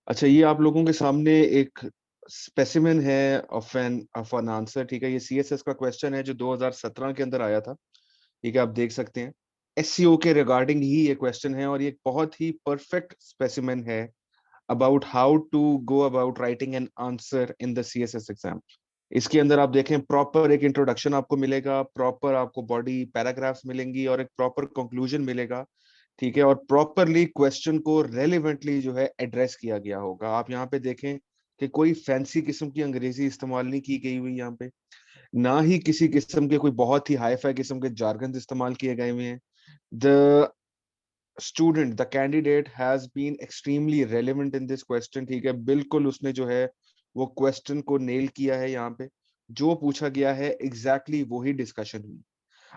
अच्छा, ये आप लोगों के सामने एक स्पेसिमेन है ऑफ एन आंसर। ठीक है, ये सीएसएस का क्वेश्चन है जो 2017 के अंदर आया था। ठीक है, आप देख सकते हैं एससीओ के रिगार्डिंग ही ये क्वेश्चन है, और ये एक बहुत ही परफेक्ट स्पेसिमेन है about how to go about writing an answer in the CSS exam. इसके अंदर आप देखें, प्रॉपर एक इंट्रोडक्शन आपको मिलेगा, प्रॉपर आपको बॉडी पैराग्राफ्स मिलेंगी और एक प्रॉपर कंक्लूजन मिलेगा। ठीक है, और प्रॉपरली क्वेश्चन को रेलिवेंटली जो है एड्रेस किया गया होगा। आप यहाँ पे देखें कि कोई फैंसी किस्म की अंग्रेजी इस्तेमाल नहीं की गई हुई यहाँ पे, ना ही किसी किस्म के कोई बहुत ही हाई फाई किस्म के जार्गन इस्तेमाल किए गए हुए हैं। The student, the candidate has been extremely relevant in this question. ठीक है, बिल्कुल उसने जो है वो क्वेश्चन को नेल किया है। यहाँ पे जो पूछा गया है एग्जैक्टली वही डिस्कशन हुई।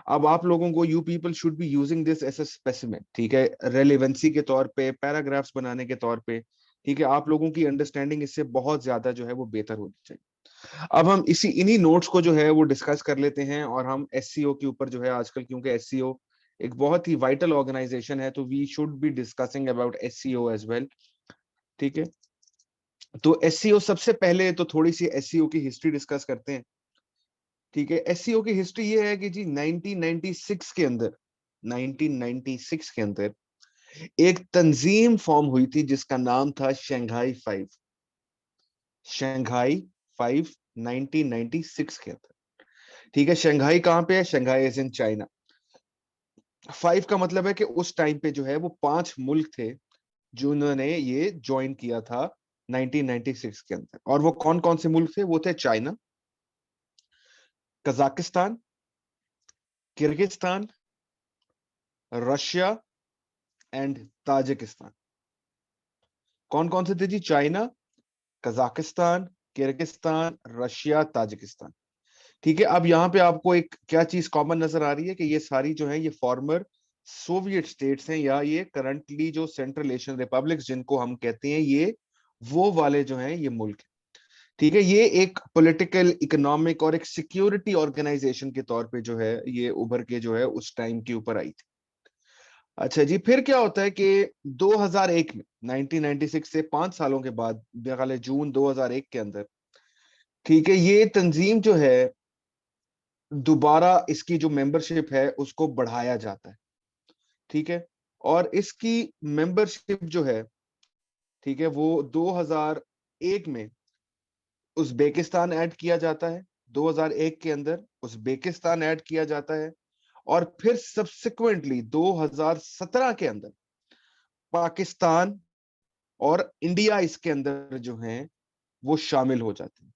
अब आप लोगों को, you people should be using this as a specimen. ठीक है, रेलेवेंसी के तौर पे, पैराग्राफ्स बनाने के तौर पे। ठीक है, आप लोगों की अंडरस्टैंडिंग इससे बहुत ज्यादा जो है वो बेहतर होनी चाहिए। अब हम इन्हीं नोट्स को जो है वो डिस्कस कर लेते हैं, और हम एससीओ के ऊपर जो है आजकल, क्योंकि एससीओ एक बहुत ही वाइटल ऑर्गेनाइजेशन है, तो we should be discussing about SCO as well. ठीक है, तो एससीओ सबसे पहले तो थोड़ी सी एससीओ की हिस्ट्री डिस्कस करते हैं। ठीक है, एससीओ की हिस्ट्री ये है कि जी 1996 के अंदर एक तंजीम फॉर्म हुई थी जिसका नाम था शंघाई फाइव। शंघाई फाइव 1996 के अंदर। ठीक है, शंघाई कहां पे है? Shanghai is in China. Five का मतलब है कि उस टाइम पे जो है वो 5 मुल्क थे जिन्होंने ये ज्वाइन किया था 1996 के अंदर। और वो कौन कौन से मुल्क थे? वो थे China, Kazakhstan, Kyrgyzstan, Russia and Tajikistan. कौन कौन से थे जी? China, Kazakhstan, Kyrgyzstan, Russia, Tajikistan. ठीक है, अब यहाँ पे आपको एक क्या चीज कॉमन नजर आ रही है कि ये सारी जो है ये फॉर्मर सोवियत स्टेट्स हैं, या ये करंटली जो सेंट्रल एशियन रिपब्लिक्स जिनको हम कहते हैं, ये वो वाले जो हैं ये मुल्क हैं। ठीक है, ये एक पॉलिटिकल, इकोनॉमिक और एक सिक्योरिटी ऑर्गेनाइजेशन के तौर पे जो है ये उभर के जो है उस टाइम के ऊपर आई थी। अच्छा जी, फिर क्या होता है कि 2001 में, 1996 से 5 सालों के बाद, मेरे ख्याल है जून 2001 के अंदर, ठीक है, ये तंजीम जो है दोबारा इसकी जो मेंबरशिप है उसको बढ़ाया जाता है। ठीक है, और इसकी मेंबरशिप जो है, ठीक है, वो 2001 में उज्बेकिस्तान ऐड किया जाता है। 2001 के अंदर उज्बेकिस्तान ऐड किया जाता है, और फिर सब्सिक्वेंटली 2017 के अंदर पाकिस्तान और इंडिया इसके अंदर जो हैं वो शामिल हो जाते हैं।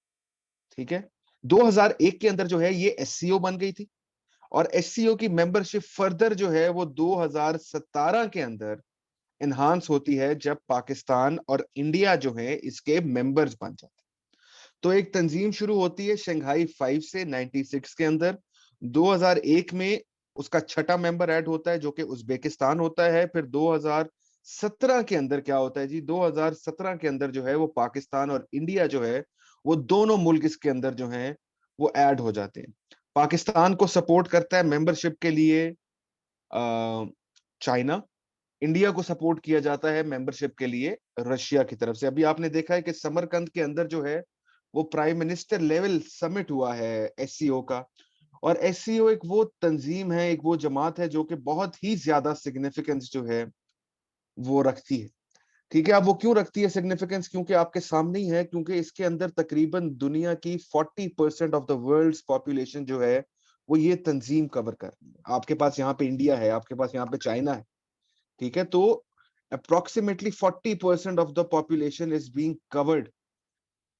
ठीक है, 2001 के अंदर जो है ये एससीओ बन गई थी, और एससीओ की मेंबरशिप फर्दर जो है वो 2017 के अंदर एनहांस होती है, जब पाकिस्तान और इंडिया जो है इसके मेंबर्स बन जाते हैं। तो एक तंजीम शुरू होती है शंघाई 5 से 96 के अंदर। 2001 में उसका छठा मेंबर ऐड होता है जो कि उज्बेकिस्तान होता है। फिर 2017 के अंदर क्या होता है जी? 2017 के अंदर जो है वो पाकिस्तान और इंडिया जो है वो दोनों मुल्क इसके अंदर जो हैं वो ऐड हो जाते हैं। पाकिस्तान को सपोर्ट करता है मेंबरशिप के लिए चाइना। इंडिया को सपोर्ट किया जाता है मेंबरशिप के लिए रशिया की तरफ से। अभी आपने देखा है कि समरकंद के अंदर जो है वो प्राइम मिनिस्टर लेवल समिट हुआ है एससीओ का। और एससीओ एक वो तंजीम है, एक वो जमात है जो कि बहुत ही ज्यादा सिग्निफिकेंस जो है वो रखती है। ठीक है, अब वो क्यों रखती है सिग्निफिकेंस? क्योंकि आपके सामने ही है, क्योंकि इसके अंदर तकरीबन दुनिया की 40% ऑफ द वर्ल्ड्स पॉपुलेशन जो है वो ये तंजीम कवर कर रही है। आपके पास यहाँ पे इंडिया है, आपके पास यहाँ पे चाइना है। ठीक है, तो approximately 40% of the population is being covered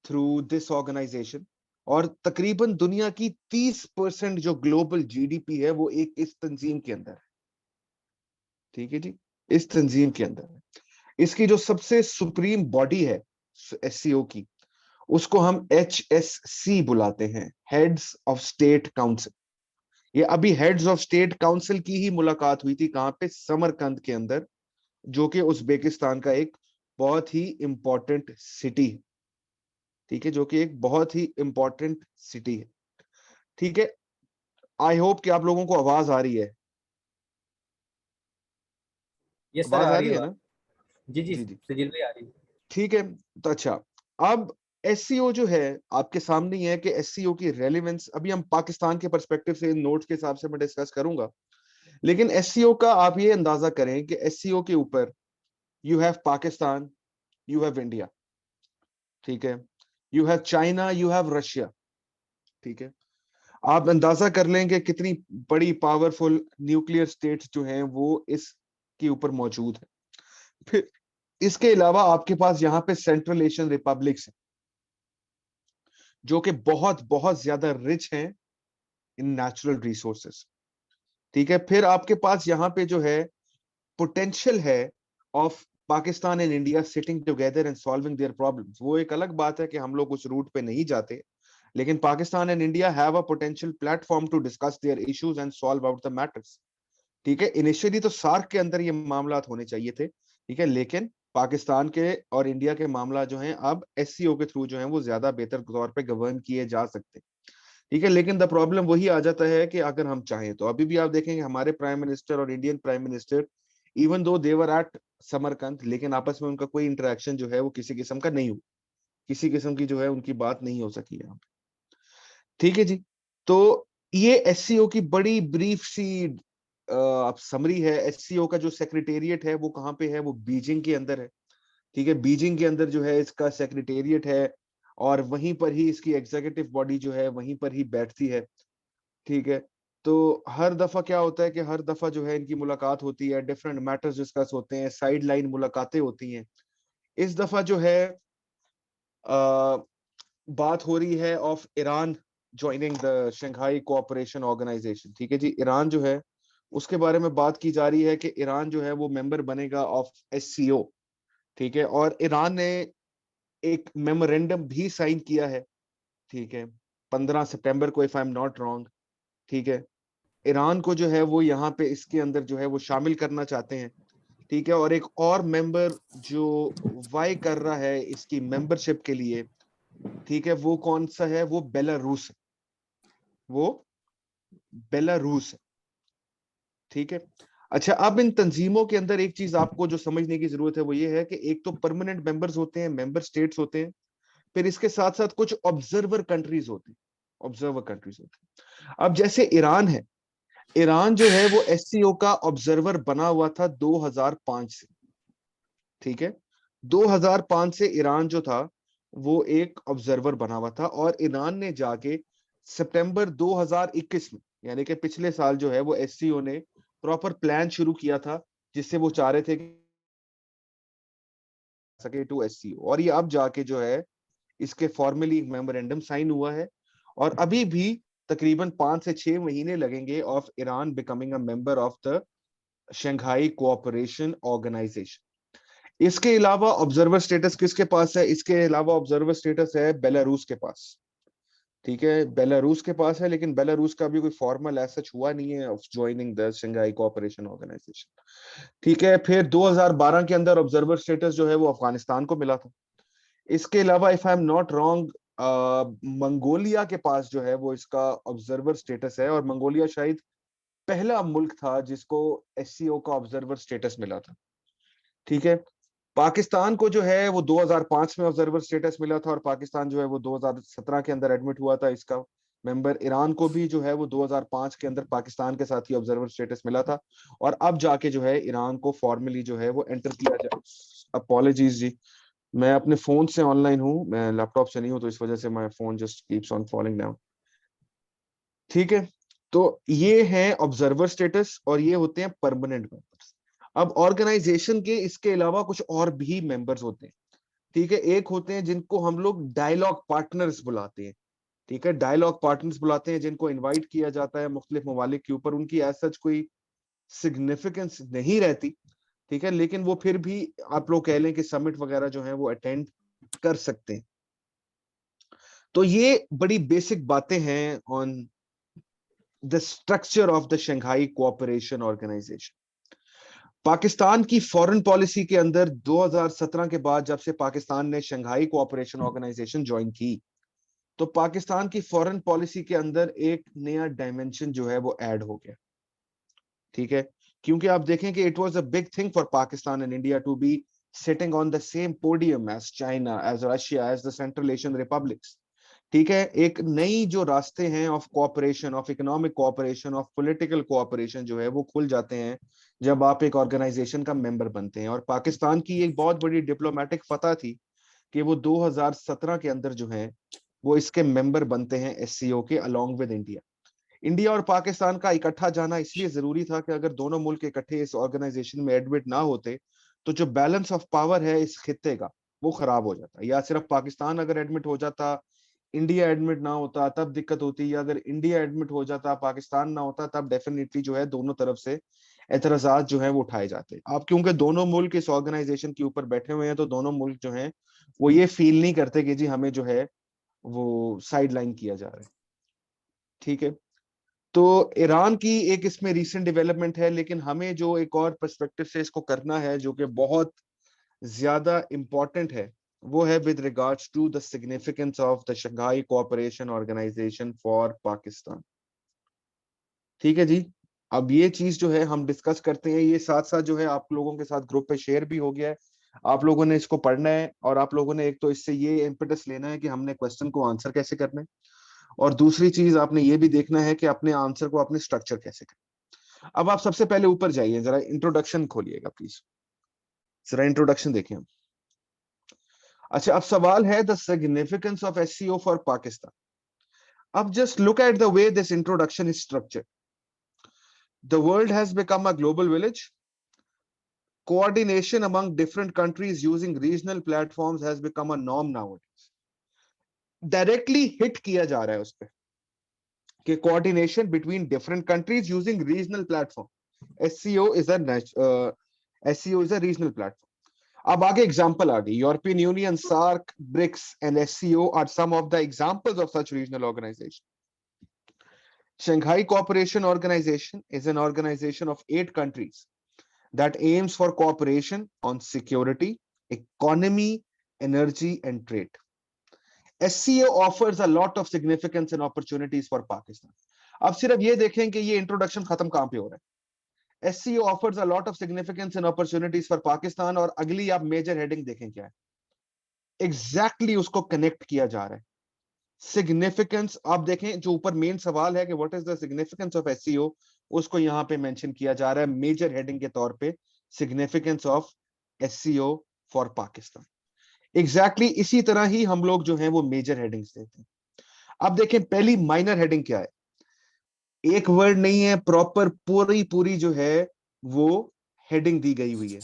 through this organization। और तकरीबन दुनिया की 30% जो ग्लोबल जीडीपी है वो एक इस तंजीम के अंदर है। ठीक है जी, इस तंजीम के अंदर है। इसकी जो सबसे सुप्रीम बॉडी है एससीओ की, उसको हम HSC बुलाते हैं, हेड्स ऑफ स्टेट काउंसिल। ये अभी हेड्स ऑफ स्टेट काउंसिल की ही मुलाकात हुई थी, कहां पे? समरकंद के अंदर, जो कि उज्बेकिस्तान का एक बहुत ही इंपॉर्टेंट सिटी है। ठीक है, जो कि एक बहुत ही इंपॉर्टेंट सिटी है। ठीक है, आई होप कि आप लोगों को आवाज आ रही है। यस सर, आवाज आ आ रही रही है है आवाज। ना? जी जी जी जी। सजील भाई, आ रही है। ठीक है। तो अच्छा, अब एससीओ जो है आपके सामने ही है कि एससीओ की रेलेवेंस अभी हम पाकिस्तान के पर्सपेक्टिव से इन नोट्स के हिसाब से मैं डिस्कस करूंगा, लेकिन एससीओ का आप ये अंदाजा करें कि एससीओ के ऊपर you have Pakistan, you have India, ठीक है, you have China, you have Russia, ठीक है। आप अंदाजा कर लें कि कितनी बड़ी पावरफुल न्यूक्लियर स्टेट्स जो हैं वो इसके ऊपर मौजूद है। फिर इसके अलावा आपके पास यहाँ पे सेंट्रल एशियन रिपब्लिक्स हैं जो कि बहुत बहुत ज्यादा रिच हैं इन नेचुरल रिसोर्सेस, ठीक है। फिर आपके पास यहाँ पे जो है पोटेंशियल है of Pakistan and India sitting together and solving their problems. वो एक अलग बात है कि हम लोग उस रूट पे नहीं जाते, लेकिन Pakistan and India have a potential platform to discuss their issues and solve out the matters, ठीक है। इनिशियली तो सार्क के अंदर ये मामला होने चाहिए थे, ठीक है, लेकिन पाकिस्तान के और इंडिया के मामला जो हैं अब एससीओ के थ्रू जो हैं वो ज्यादा बेहतर तौर पे गवर्न किए जा सकते हैं, ठीक है। लेकिन द प्रॉब्लम वही आ जाता है कि अगर हम चाहें तो अभी भी आप देखेंगे हमारे प्राइम मिनिस्टर और Indian prime minister, even though they're eight Samarkand, लेकिन आपस में उनका कोई इंटरेक्शन जो है वो किसी किस्म का नहीं हुआ, किसी किस्म की जो है उनकी बात नहीं हो सकी यहाँ पे, ठीक है जी। तो ये एससीओ की बड़ी ब्रीफ सी आप समरी है। एससीओ का जो सेक्रेटेरिएट है वो कहाँ पे है, वो बीजिंग के अंदर है, ठीक है। बीजिंग के अंदर जो है इसका सेक्रेटेरिएट है और वहीं पर ही इसकी एग्जीक्यूटिव बॉडी जो है वहीं पर ही बैठती है, ठीक है। तो हर दफा क्या होता है कि हर दफा जो है इनकी मुलाकात होती है, डिफरेंट मैटर्स डिस्कस होते हैं, साइड लाइन मुलाकातें होती हैं। इस दफा जो है आ, बात हो रही है of Iran joining the Shanghai Cooperation Organisation, ठीक है जी। ईरान जो है उसके बारे में बात की जा रही है कि ईरान जो है वो मेंबर बनेगा ऑफ एससीओ, ठीक है। और ईरान ने एक मेमोरेंडम भी साइन किया है, ठीक है, 15 सितंबर को, if I am not wrong, ठीक है। ईरान को जो है वो यहाँ पे इसके अंदर जो है वो शामिल करना चाहते हैं, ठीक है। और एक और मेंबर जो वाई कर रहा है इसकी मेंबरशिप के लिए, ठीक है, वो कौन सा है, वो बेलारूस है, वो बेलारूस है, ठीक है। अच्छा, अब इन तंजीमों के अंदर एक चीज आपको जो समझने की जरूरत है वो ये है कि एक तो परमानेंट मेंबर्स होते हैं, मेंबर स्टेट्स होते हैं, फिर इसके साथ साथ कुछ ऑब्जर्वर कंट्रीज होते हैं, ऑब्जर्वर कंट्रीज होते हैं। अब जैसे ईरान है, ईरान जो है वो एससीओ का ऑब्जर्वर बना हुआ था 2005 से, ठीक है। 2005 से ईरान जो था वो एक ऑब्जर्वर बना हुआ था, और ईरान ने जाके सितंबर 2021 में, यानी कि पिछले साल जो है वो एससीओ ने प्रॉपर प्लान शुरू किया था, जिससे वो चाह रहे थे कि सके टू एससीओ, और ये अब जाके जो है इसके फॉर्मली मेमोरेंडम साइन हुआ है। और अभी भी तकरीबन 5 से 6 महीने लगेंगे of Iran becoming a member of the Shanghai Cooperation Organisation. इसके अलावा ऑब्जर्वर स्टेटस किसके पास है, इसके अलावा ऑब्जर्वर स्टेटस है बेलारूस के पास, ठीक है, बेलारूस के पास है। लेकिन बेलारूस का भी कोई फॉर्मल ऐसा हुआ नहीं है of joining the Shanghai Cooperation Organisation, ठीक है। फिर 2012 के अंदर ऑब्जर्वर स्टेटस जो है वो अफगानिस्तान को मिला था। इसके अलावा if I am not wrong Mongolia के पास जो है वो इसका ऑब्जर्वर स्टेटस है, और मंगोलिया शायद पहला मुल्क था जिसको एससीओ का ऑब्जर्वर स्टेटस मिला था, ठीक है। पाकिस्तान को जो है वो 2005 में ऑब्जर्वर स्टेटस मिला था, और पाकिस्तान जो है वो 2017 के अंदर एडमिट हुआ था इसका मेंबर। ईरान को भी जो है वो 2005 के अंदर पाकिस्तान के साथ ही ऑब्जर्वर स्टेटस मिला था, और अब जाके जो है ईरान को फॉर्मली जो है वो एंटर किया जाए। अपॉलॉजीज जी, मैं अपने फोन से ऑनलाइन हूँ, मैं लैपटॉप से नहीं हूँ, तो इस वजह से my phone just keeps on falling down, ठीक है। तो ये है ऑब्जर्वर स्टेटस, और ये होते हैं परमानेंट मेंबर्स। अब ऑर्गेनाइजेशन के इसके अलावा कुछ और भी मेंबर्स होते हैं, ठीक है। एक होते हैं जिनको हम लोग डायलॉग पार्टनर्स बुलाते हैं, ठीक है। डायलॉग पार्टनर्स बुलाते हैं जिनको इनवाइट किया जाता है मुख्तलिफ ममालिक के ऊपर, उनकी एज सच कोई सिग्निफिकेंस नहीं रहती, ठीक है, लेकिन वो फिर भी आप लोग कह लें कि समिट वगैरह जो है वो अटेंड कर सकते हैं। तो ये बड़ी बेसिक बातें हैं on the structure of the Shanghai Cooperation Organisation. Pakistan की फॉरेन पॉलिसी के अंदर 2017 के बाद जब से पाकिस्तान ने शंघाई कोऑपरेशन ऑर्गेनाइजेशन ज्वाइन की, तो पाकिस्तान की फॉरेन पॉलिसी के अंदर एक नया डायमेंशन जो है वो ऐड हो गया, ठीक है। क्योंकि आप देखें कि it was a big thing for Pakistan and India to be sitting on the same podium as China, as Russia, as the Central Asian Republics. ठीक है, एक नई जो रास्ते हैं of cooperation, of economic cooperation, of political cooperation जो है वो खुल जाते हैं जब आप एक ऑर्गेनाइजेशन का मेंबर बनते हैं। और पाकिस्तान की एक बहुत बड़ी डिप्लोमेटिक फतह थी कि वो 2017 के अंदर जो है वो इसके मेंबर बनते हैं एससीओ के, अलोंग विद इंडिया। इंडिया और पाकिस्तान का इकट्ठा जाना इसलिए जरूरी था कि अगर दोनों मुल्क इकट्ठे इस ऑर्गेनाइजेशन में एडमिट ना होते तो जो बैलेंस ऑफ पावर है इस खित्ते का वो खराब हो जाता। या सिर्फ पाकिस्तान अगर एडमिट हो जाता, इंडिया एडमिट ना होता, तब दिक्कत होती। या अगर इंडिया एडमिट हो जाता, पाकिस्तान ना होता, तब डेफिनेटली जो है दोनों तरफ से एतराजात जो है वो उठाए जाते। अब क्योंकि दोनों मुल्क इस ऑर्गेनाइजेशन के ऊपर बैठे हुए हैं तो दोनों मुल्क जो है वो ये फील नहीं करते कि जी हमें जो है वो साइड लाइन किया जा रहा है। ठीक है, तो ईरान की एक इसमें रीसेंट डेवलपमेंट है, लेकिन हमें जो एक और पर्सपेक्टिव से इसको करना है जो कि बहुत ज्यादा इंपॉर्टेंट है, वो है with regards to the significance of the Shanghai Cooperation Organisation for Pakistan. ठीक है जी, अब ये चीज जो है हम डिस्कस करते हैं, ये साथ साथ जो है आप लोगों के साथ ग्रुप पे शेयर भी हो गया है। आप लोगों ने इसको पढ़ना है और आप लोगों ने एक तो इससे ये इम्पेटस लेना है कि हमने क्वेश्चन को आंसर कैसे करना है, और दूसरी चीज आपने ये भी देखना है कि अपने आंसर को अपने स्ट्रक्चर कैसे करें। अब आप सबसे पहले ऊपर जाइए, जरा इंट्रोडक्शन खोलिएगा प्लीज, जरा इंट्रोडक्शन देखें हम। अच्छा, अब सवाल है the significance of SCO for Pakistan. अब just look at the way this introduction is structured. The world has become a global village. Coordination among different countries using regional platforms has become a norm nowadays. Directly hit किया जा रहा है उस पर कि coordination between different countries using regional platform. SCO is a regional platform. अब आगे example आ गई, European Union, SAARC, BRICS and SCO are some of the examples of such regional organisation. Shanghai Cooperation Organization is an organization of 8 countries that aims for cooperation on security, economy, energy and trade. SCO offers a lot of significance and opportunities for Pakistan. अब सिर्फ ये देखें कि ये introduction खत्म कहां पे हो रहा है। SCO offers a lot of significance and opportunities for Pakistan, और अगली आप मेजर हेडिंग देखें क्या है, एग्जैक्टली उसको कनेक्ट किया जा रहा है। सिग्निफिकेंस आप देखें, जो ऊपर मेन सवाल है कि what is the significance of SCO, उसको यहां पे मेंशन किया जा रहा है मेजर हेडिंग के तौर पे, significance of SCO for Pakistan. Exactly इसी तरह ही हम लोग जो है वो मेजर हेडिंग्स देते हैं। अब देखें पहली माइनर हेडिंग क्या है, एक वर्ड नहीं है, प्रॉपर पूरी पूरी जो है वो हेडिंग दी गई हुई है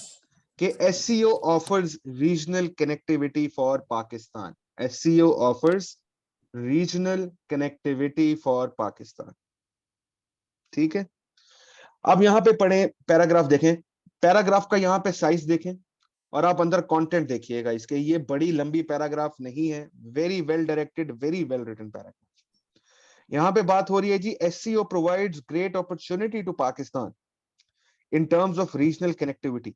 कि SCO offers regional connectivity for Pakistan. SCO offers regional connectivity for Pakistan. ठीक है, अब यहां पे पढ़े, पैराग्राफ देखें, पैराग्राफ का यहां पे साइज देखें और आप अंदर कंटेंट देखिएगा इसके, ये बड़ी लंबी पैराग्राफ नहीं है, very well directed, very well written paragraph. यहां पे बात हो रही है जी, SCO provides great opportunity to Pakistan in terms of regional connectivity.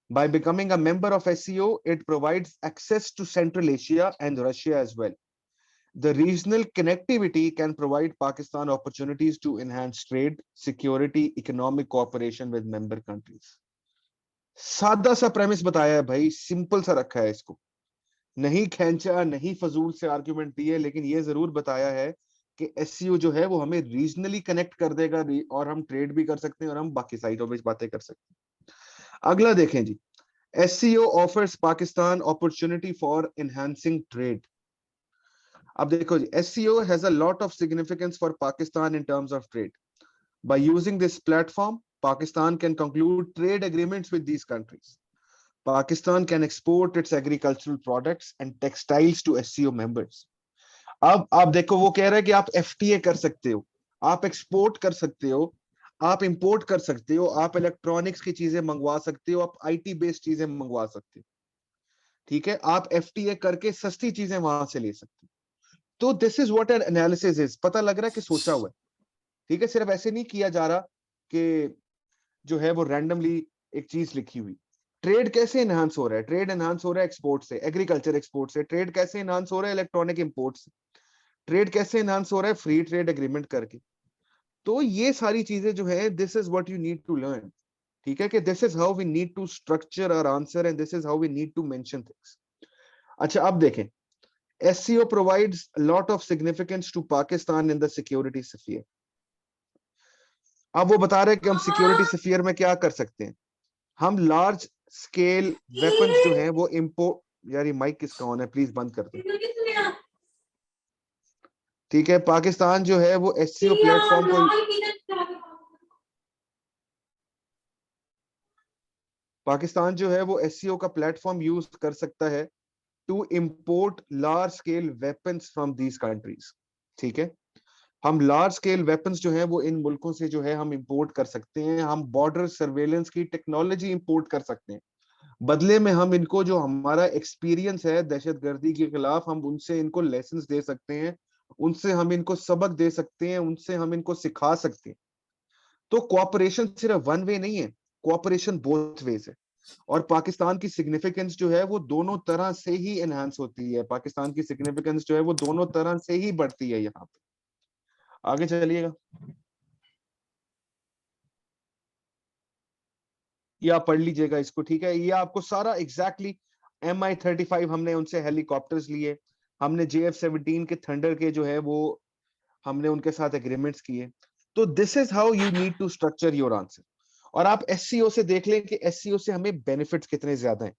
By becoming a member of SCO, it provides access to Central Asia and Russia as well. The regional connectivity can provide Pakistan opportunities to enhance trade, security, economic cooperation with member countries. सादा सा premise बताया है भाई, simple सा रखा है इसको, नहीं खींचा, नहीं फजूल से आर्गुमेंट दिए, लेकिन ये जरूर बताया है कि एससीओ जो है वो हमें रीजनली कनेक्ट कर देगा और हम ट्रेड भी कर सकते हैं और हम बाकी साइडों में बातें कर सकते हैं। अगला देखें जी, SCO offers Pakistan opportunity for enhancing trade. अब देखो जी, SCO has a lot of significance for Pakistan in terms of trade. By using this platform, Pakistan can conclude trade agreements with these countries. Pakistan can export its agricultural products and textiles to SCO members. अब आप देखो वो कह रहा है कि आप FTA कर सकते हो, आप एक्सपोर्ट कर सकते हो, आप इंपोर्ट कर सकते हो, आप इलेक्ट्रॉनिक्स की चीजें मंगवा सकते हो, आप IT बेस्ड चीजें मंगवा सकते हो। ठीक है, आप FTA करके सस्ती चीजें वहां से ले सकते हो। तो this is what an analysis is, पता लग रहा है कि सोचा हुआ है। ठीक है, सिर्फ ऐसे नहीं किया जा रहा कि जो है वो रैंडमली एक चीज लिखी हुई। ट्रेड कैसे एनहांस हो रहा है, ट्रेड एनहांस हो रहा है एक्सपोर्ट से, एग्रीकल्चर एक्सपोर्ट से। ट्रेड कैसे एनहांस हो रहा है, इलेक्ट्रॉनिक इंपोर्ट से। ट्रेड कैसे एनहांस हो रहा है, फ्री ट्रेड एग्रीमेंट करके। तो ये सारी चीजें जो है, this is what you need to learn. ठीक है, कि this is how we need to structure our answer and this is how we need to mention things. अच्छा, अब देखें, SCO provides a lot of significance to Pakistan in the security sphere. अब वो बता रहे हैं कि हम सिक्योरिटी स्फीयर में क्या कर सकते हैं। हम लार्ज स्केल वेपन्स जो हैं वो इम्पोर्ट, यार ये माइक किसका ऑन है, प्लीज बंद कर दो। ठीक है, पाकिस्तान जो है वो SCO प्लेटफॉर्म को, पाकिस्तान जो है वो SCO का प्लेटफॉर्म यूज कर सकता है to import large scale weapons from these countries. ठीक है, हम लार्ज स्केल वेपन्स जो है वो इन मुल्कों से जो है हम इंपोर्ट कर सकते हैं। हम बॉर्डर सर्वेलेंस की टेक्नोलॉजी इंपोर्ट कर सकते हैं। बदले में हम इनको जो हमारा एक्सपीरियंस है दहशतगर्दी के खिलाफ, हम उनसे इनको लेसन्स दे सकते हैं, उनसे हम इनको सबक दे सकते हैं, उनसे हम इनको सिखा सकते हैं। तो कोऑपरेशन सिर्फ वन वे नहीं है, कोऑपरेशन बोथ वेज है। और पाकिस्तान की सिग्निफिकेंस जो है वो दोनों तरह से ही एनहांस होती है। पाकिस्तान की सिग्निफिकेंस जो है वो दोनों तरह से ही बढ़ती है। यहाँ पे आगे चलिएगा, ये आप पढ़ लीजिएगा इसको। ठीक है, ये आपको सारा एग्जैक्टली MI-35 हमने उनसे हेलीकॉप्टर्स लिए, हमने JF-17 के थंडर के जो है वो हमने उनके साथ एग्रीमेंट्स किए। तो this is how you need to structure your answer. और आप SCO से देख लें कि SCO से हमें बेनिफिट्स कितने ज्यादा हैं।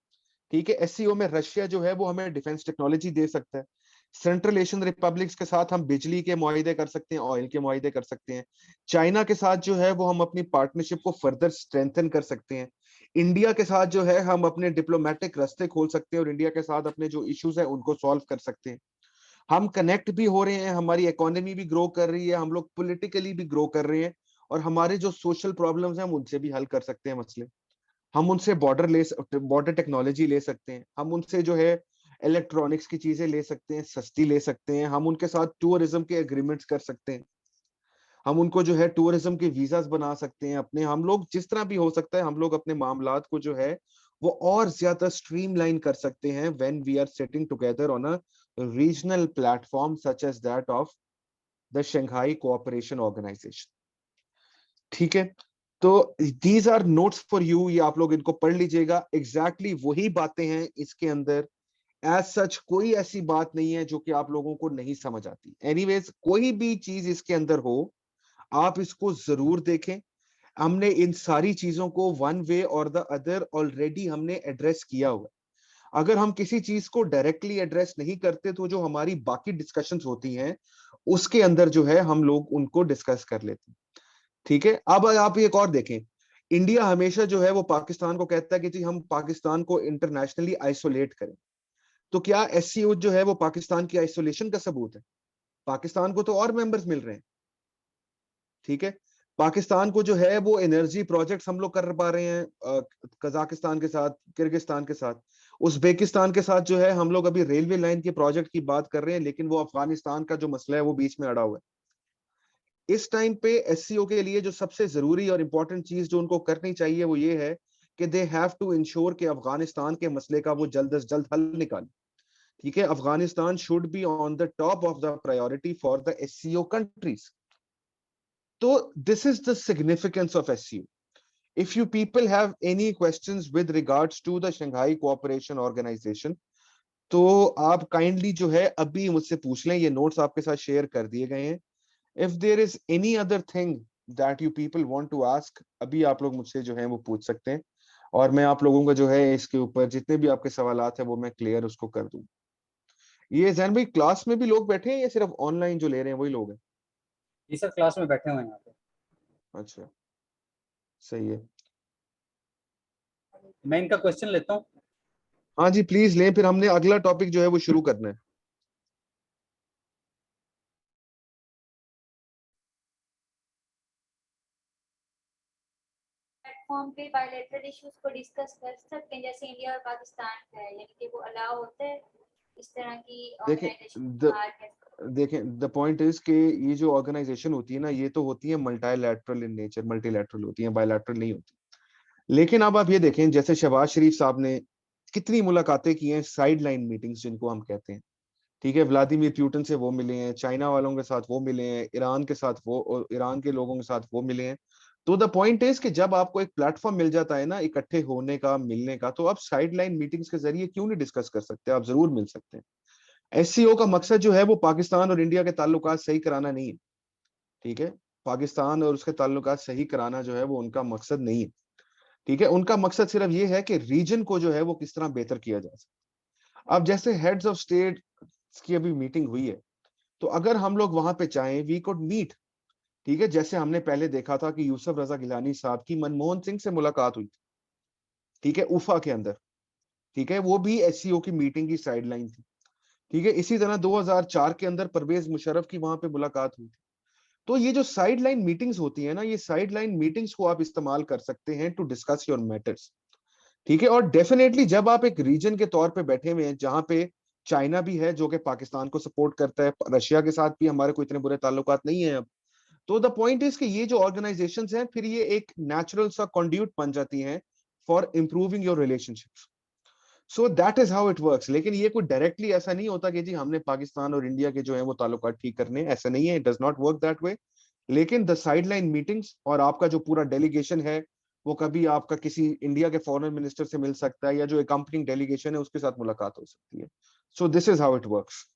ठीक है, SCO में रशिया जो है वो हमें डिफेंस टेक्नोलॉजी दे सकता है। सेंट्रल एशियन रिपब्लिक्स के साथ हम बिजली के मुआहिदे कर सकते हैं, ऑयल के मुआहिदे कर सकते हैं। चाइना के साथ जो है वो हम अपनी पार्टनरशिप को फर्दर स्ट्रेंथन कर सकते हैं। इंडिया के साथ जो है हम अपने डिप्लोमेटिक रास्ते खोल सकते हैं और इंडिया के साथ अपने जो इश्यूज है उनको सॉल्व कर सकते हैं। हम कनेक्ट भी हो रहे हैं, हमारी इकोनॉमी भी ग्रो कर रही है, हम लोग पॉलिटिकली भी ग्रो कर रहे हैं, और हमारे जो सोशल प्रॉब्लम्स हैं हम उनसे भी हल कर सकते हैं मसले। हम उनसे बॉर्डर टेक्नोलॉजी ले सकते हैं, हम उनसे जो है इलेक्ट्रॉनिक्स की चीजें ले सकते हैं, सस्ती ले सकते हैं, हम उनके साथ टूरिज्म के एग्रीमेंट्स कर सकते हैं, हम उनको जो है टूरिज्म के वीजास बना सकते हैं अपने। हम लोग जिस तरह भी हो सकता है हम लोग अपने मामलात को जो है वो और ज्यादा स्ट्रीमलाइन कर सकते हैं when we are sitting together on a regional platform such as that of the Shanghai Cooperation Organisation. ठीक है, तो these are notes for you, ये आप लोग इनको पढ़ लीजिएगा। एग्जैक्टली वही बातें हैं इसके अंदर, एज सच कोई ऐसी बात नहीं है जो कि आप लोगों को नहीं समझ आती। एनीवेज, कोई भी चीज इसके अंदर हो आप इसको जरूर देखें। हमने इन सारी चीजों को वन वे और द अदर ऑलरेडी हमने एड्रेस किया हुआ है। अगर हम किसी चीज को डायरेक्टली एड्रेस नहीं करते तो जो हमारी बाकी डिस्कशंस होती हैं उसके अंदर जो है हम लोग उनको डिस्कस कर लेते हैं। ठीक है, अब आप एक और देखें, इंडिया हमेशा जो है वो पाकिस्तान को कहता है कि जी हम पाकिस्तान को इंटरनेशनली आइसोलेट करें। तो क्या SCO जो है वो पाकिस्तान की आइसोलेशन का सबूत है? पाकिस्तान को तो और मेंबर्स मिल रहे हैं। ठीक है, पाकिस्तान को जो है वो एनर्जी प्रोजेक्ट्स हम लोग कर पा रहे हैं, कजाकिस्तान के साथ, किर्गिस्तान के साथ, उज्बेकिस्तान के साथ जो है हम लोग अभी रेलवे लाइन के प्रोजेक्ट की बात कर रहे हैं, लेकिन वो अफगानिस्तान का जो मसला है वो बीच में अड़ा हुआ है। इस टाइम पे SCO के लिए जो सबसे जरूरी और इंपॉर्टेंट चीज जो उनको करनी चाहिए वो ये है कि दे हैव टू इंश्योर कि अफगानिस्तान के मसले का वो जल्द से जल्द हल निकाले। ठीक है, Afghanistan should be on the top of the priority for the SCO countries. तो this is the significance of SCO। If you people have any questions with regards to the Shanghai Cooperation Organization, तो आप kindly जो है अभी मुझसे पूछ लें, ये नोट्स आपके साथ शेयर कर दिए गए हैं। If there is any other thing that you people want to ask, अभी आप लोग मुझसे जो है वो पूछ सकते हैं, और मैं आप लोगों का जो है इसके ऊपर जितने भी आपके सवालात हैं वो मैं क्लियर उसको कर दूं। ये जैन भाई, क्लास में भी लोग बैठे हैं या सिर्फ ऑनलाइन जो ले रहे हैं वही लोग हैं? ये सर क्लास में बैठे हुए हैं यहाँ पे। अच्छा, सही है। मैं इनका क्वेश्चन लेता हूँ। हाँ जी, प्लीज लें, फिर हमने अगला टॉपिक जो है वो शुरू करना है। प्लेटफॉर्म पे बायलैटरल इश्यूज को डिस्कस कर सकते हैं, जैसे इंडिया और पाकिस्तान का है, यानी कि वो अलाउ होते हैं इस तरह की ऑर्गेनाइजेशन। देखें द पॉइंट इज कि ये जो ऑर्गेनाइजेशन होती है ना, ये तो होती है मल्टीलैटरल इन नेचर, मल्टीलैटरल होती है, बायलैटरल नहीं होती। लेकिन अब आप ये देखें, जैसे शहबाज शरीफ साहब ने कितनी मुलाकातें की हैं, साइड लाइन मीटिंग्स जिनको हम कहते हैं। ठीक है, व्लादिमीर पुतिन से वो मिले हैं, चाइना वालों के साथ वो मिले हैं, ईरान के साथ वो, और ईरान के लोगों के साथ वो मिले हैं। तो द पॉइंट इज कि जब आपको एक प्लेटफॉर्म मिल जाता है ना इकट्ठे होने का, मिलने का, तो आप साइडलाइन मीटिंग्स के जरिए क्यों नहीं डिस्कस कर सकते? आप जरूर मिल सकते हैं। एससीओ का मकसद जो है वो पाकिस्तान और इंडिया के ताल्लुकात सही कराना नहीं है, ठीक है? पाकिस्तान और उसके ताल्लुकात सही कराना जो है वो उनका मकसद नहीं है, ठीक है? उनका मकसद सिर्फ ये है कि रीजन को जो है वो किस तरह बेहतर किया जा सके। अब जैसे हेड्स ऑफ स्टेट की अभी मीटिंग हुई है, तो अगर हम लोग वहां पे चाहें वी कुड मीट, ठीक है? जैसे हमने पहले देखा था कि यूसुफ रजा गिलानी साहब की मनमोहन सिंह से मुलाकात हुई थी, ठीक है, उफा के अंदर, ठीक है? वो भी एससीओ की मीटिंग की साइडलाइन थी, ठीक है? इसी तरह 2004 के अंदर परवेज मुशर्रफ की वहां पे मुलाकात हुई थी। तो ये जो साइडलाइन मीटिंग्स होती है ना, ये साइडलाइन मीटिंग्स को आप इस्तेमाल कर सकते हैं टू डिस्कस योर मैटर्स, ठीक है? और डेफिनेटली जब आप एक रीजन के तौर पे बैठे हुए हैं जहां पे चाइना भी है जो कि पाकिस्तान को सपोर्ट करता है, रशिया के साथ भी हमारे कोई इतने बुरे ताल्लुकात नहीं है अब, तो द पॉइंट इज कि ये जो ऑर्गेनाइजेशंस हैं फिर ये एक नेचुरल सा कंड्यूट बन जाती हैं for improving your relationships. So that is how it works. लेकिन ये कोई डायरेक्टली ऐसा नहीं होता कि जी हमने पाकिस्तान और इंडिया के जो है वो ताल्लुकात ठीक करने हैं, ऐसा नहीं है, it does not work that way. लेकिन द साइडलाइन मीटिंग्स और आपका जो पूरा डेलीगेशन है वो कभी आपका किसी इंडिया के फॉरेन मिनिस्टर से मिल सकता है या जो अकम्पनिंग डेलीगेशन है उसके साथ मुलाकात हो सकती है। So this is how it works.